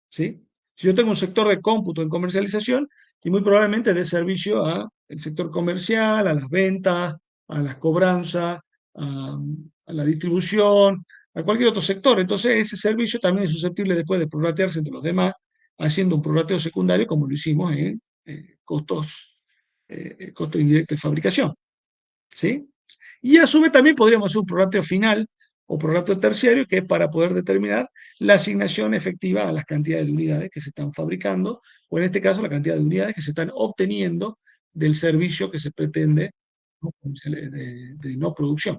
¿sí? Si yo tengo un sector de cómputo en comercialización, y muy probablemente dé servicio al sector comercial, a las ventas, a las cobranzas, a, a la distribución, a cualquier otro sector. Entonces, ese servicio también es susceptible después de prorratearse entre los demás, haciendo un prorrateo secundario como lo hicimos en costos indirectos de fabricación, ¿sí? Y a su vez también podríamos hacer un prorrateo final o prorrateo terciario, que es para poder determinar la asignación efectiva a las cantidades de unidades que se están fabricando, o en este caso la cantidad de unidades que se están obteniendo del servicio que se pretende, ¿no? De no producción.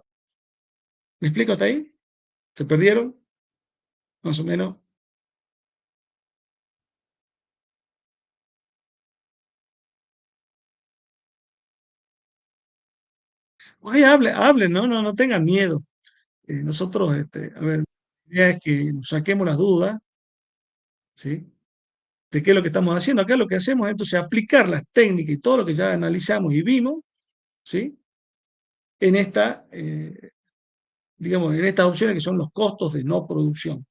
¿Me explico hasta ahí? ¿Se perdieron? Más o menos. Oye, hablen, no tengan miedo. Nosotros, a ver, la idea es que nos saquemos las dudas, ¿sí? De qué es lo que estamos haciendo. Acá lo que hacemos es entonces aplicar las técnicas y todo lo que ya analizamos y vimos, ¿sí? En digamos, en estas opciones que son los costos de no producción.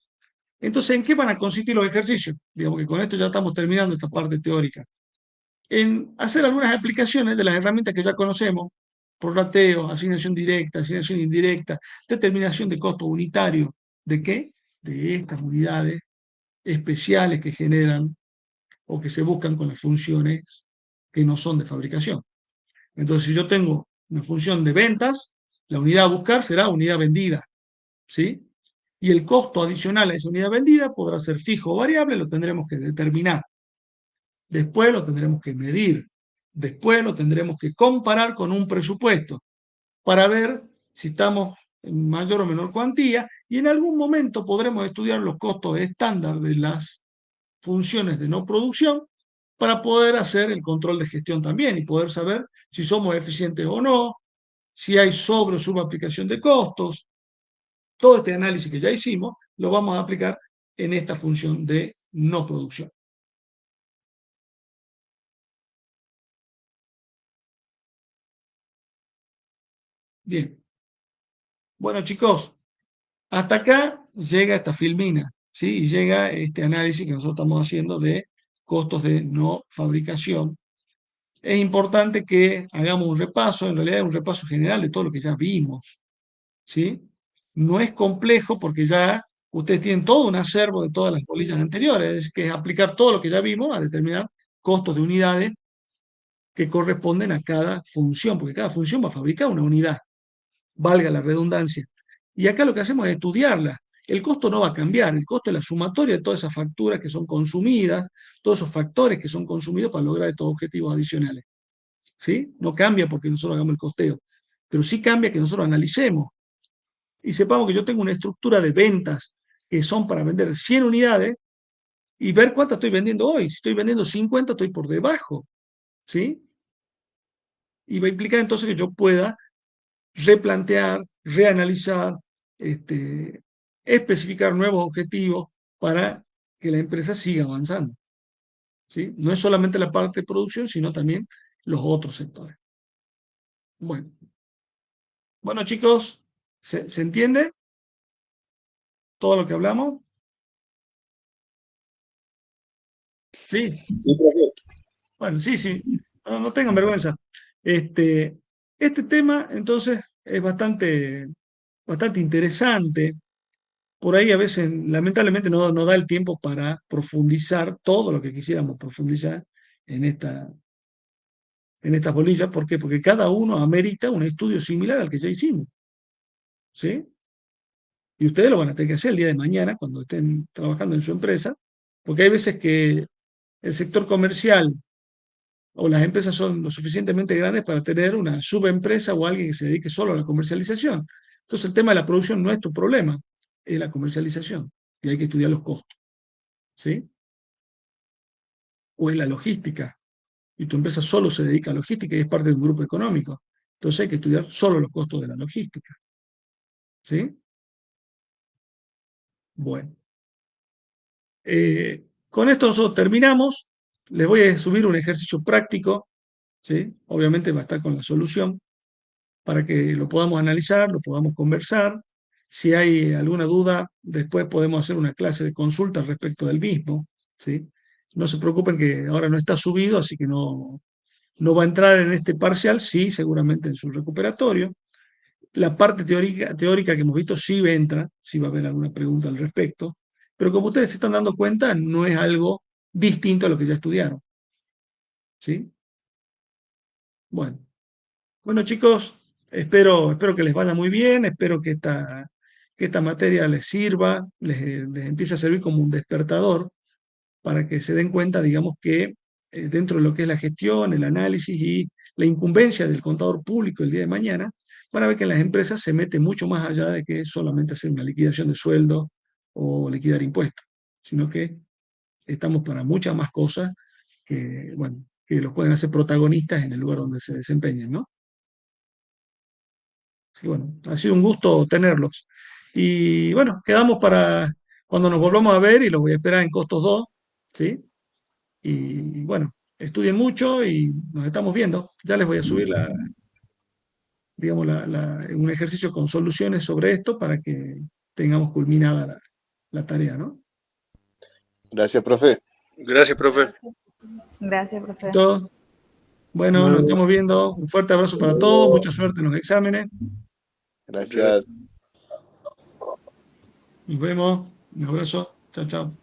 Entonces, ¿en qué van a consistir los ejercicios? Digamos que con esto ya estamos terminando esta parte teórica. En hacer algunas aplicaciones de las herramientas que ya conocemos, prorrateo, asignación directa, asignación indirecta, determinación de costo unitario. ¿De qué? De estas unidades especiales que generan o que se buscan con las funciones que no son de fabricación. Entonces, si yo tengo una función de ventas, la unidad a buscar será unidad vendida, ¿sí? Y el costo adicional a esa unidad vendida podrá ser fijo o variable, lo tendremos que determinar. Después lo tendremos que medir. Después lo tendremos que comparar con un presupuesto para ver si estamos en mayor o menor cuantía, y en algún momento podremos estudiar los costos estándar de las funciones de no producción para poder hacer el control de gestión también y poder saber si somos eficientes o no, si hay sobre o subaplicación de costos. Todo este análisis que ya hicimos lo vamos a aplicar en esta función de no producción. Bien. Bueno, chicos, hasta acá llega esta filmina, ¿sí? Y llega este análisis que nosotros estamos haciendo de costos de no fabricación. es importante que hagamos un repaso, en realidad es un repaso general de todo lo que ya vimos, ¿sí? No es complejo porque ya ustedes tienen todo un acervo de todas las bolillas anteriores, es que es aplicar todo lo que ya vimos a determinar costos de unidades que corresponden a cada función, porque cada función va a fabricar una unidad, valga la redundancia. Y acá lo que hacemos es estudiarla. El costo no va a cambiar, el costo es la sumatoria de todas esas facturas que son consumidas, todos esos factores que son consumidos para lograr estos objetivos adicionales. ¿Sí? No cambia porque nosotros hagamos el costeo, pero sí cambia que nosotros analicemos y sepamos que yo tengo una estructura de ventas que son para vender 100 unidades y ver cuántas estoy vendiendo hoy. Si estoy vendiendo 50, estoy por debajo. ¿Sí? Y va a implicar entonces que yo pueda replantear, reanalizar, especificar nuevos objetivos para que la empresa siga avanzando. ¿Sí? No es solamente la parte de producción, sino también los otros sectores. Bueno, bueno chicos, ¿se entiende todo lo que hablamos? Sí, Sí, profe. bueno, sí, sí, no tengan vergüenza. Este tema, entonces, es bastante interesante. Por ahí a veces, lamentablemente, no da el tiempo para profundizar todo lo que quisiéramos profundizar en estas bolillas. ¿Por qué? Porque cada uno amerita un estudio similar al que ya hicimos. ¿Sí? Y ustedes lo van a tener que hacer el día de mañana cuando estén trabajando en su empresa, porque hay veces que el sector comercial o las empresas son lo suficientemente grandes para tener una subempresa o alguien que se dedique solo a la comercialización. Entonces el tema de la producción no es tu problema, es la comercialización y hay que estudiar los costos. ¿Sí? O es la logística y tu empresa solo se dedica a logística y es parte de un grupo económico. Entonces hay que estudiar solo los costos de la logística. ¿Sí? Bueno. Con esto nosotros terminamos. Les voy a subir un ejercicio práctico. ¿Sí? Obviamente va a estar con la solución para que lo podamos analizar, lo podamos conversar. Si hay alguna duda, después podemos hacer una clase de consulta respecto del mismo. ¿Sí? No se preocupen que ahora no está subido, así que no va a entrar en este parcial, sí, seguramente en su recuperatorio. La parte teórica que hemos visto sí entra, sí va a haber alguna pregunta al respecto, pero como ustedes se están dando cuenta, no es algo distinto a lo que ya estudiaron. ¿Sí? Bueno. Bueno, chicos, espero que les vaya muy bien, espero que esta materia les sirva, les empiece a servir como un despertador para que se den cuenta, digamos, que dentro de lo que es la gestión, el análisis y la incumbencia del contador público el día de mañana, van a ver que en las empresas se mete mucho más allá de que solamente hacer una liquidación de sueldo o liquidar impuestos, sino que estamos para muchas más cosas que, bueno, que los pueden hacer protagonistas en el lugar donde se desempeñen, ¿no? Así que bueno, ha sido un gusto tenerlos. Y bueno, quedamos para cuando nos volvamos a ver y los voy a esperar en Costos 2, ¿sí? Y bueno, estudien mucho y nos estamos viendo. Ya les voy a subir digamos, un ejercicio con soluciones sobre esto para que tengamos culminada la tarea, ¿no? Gracias, profe. Gracias, profe. Gracias, profe. ¿Todo? Bueno, nos estamos viendo. Un fuerte abrazo para todos. Mucha suerte en los exámenes. Gracias. Nos vemos. Un abrazo. Chao, chao.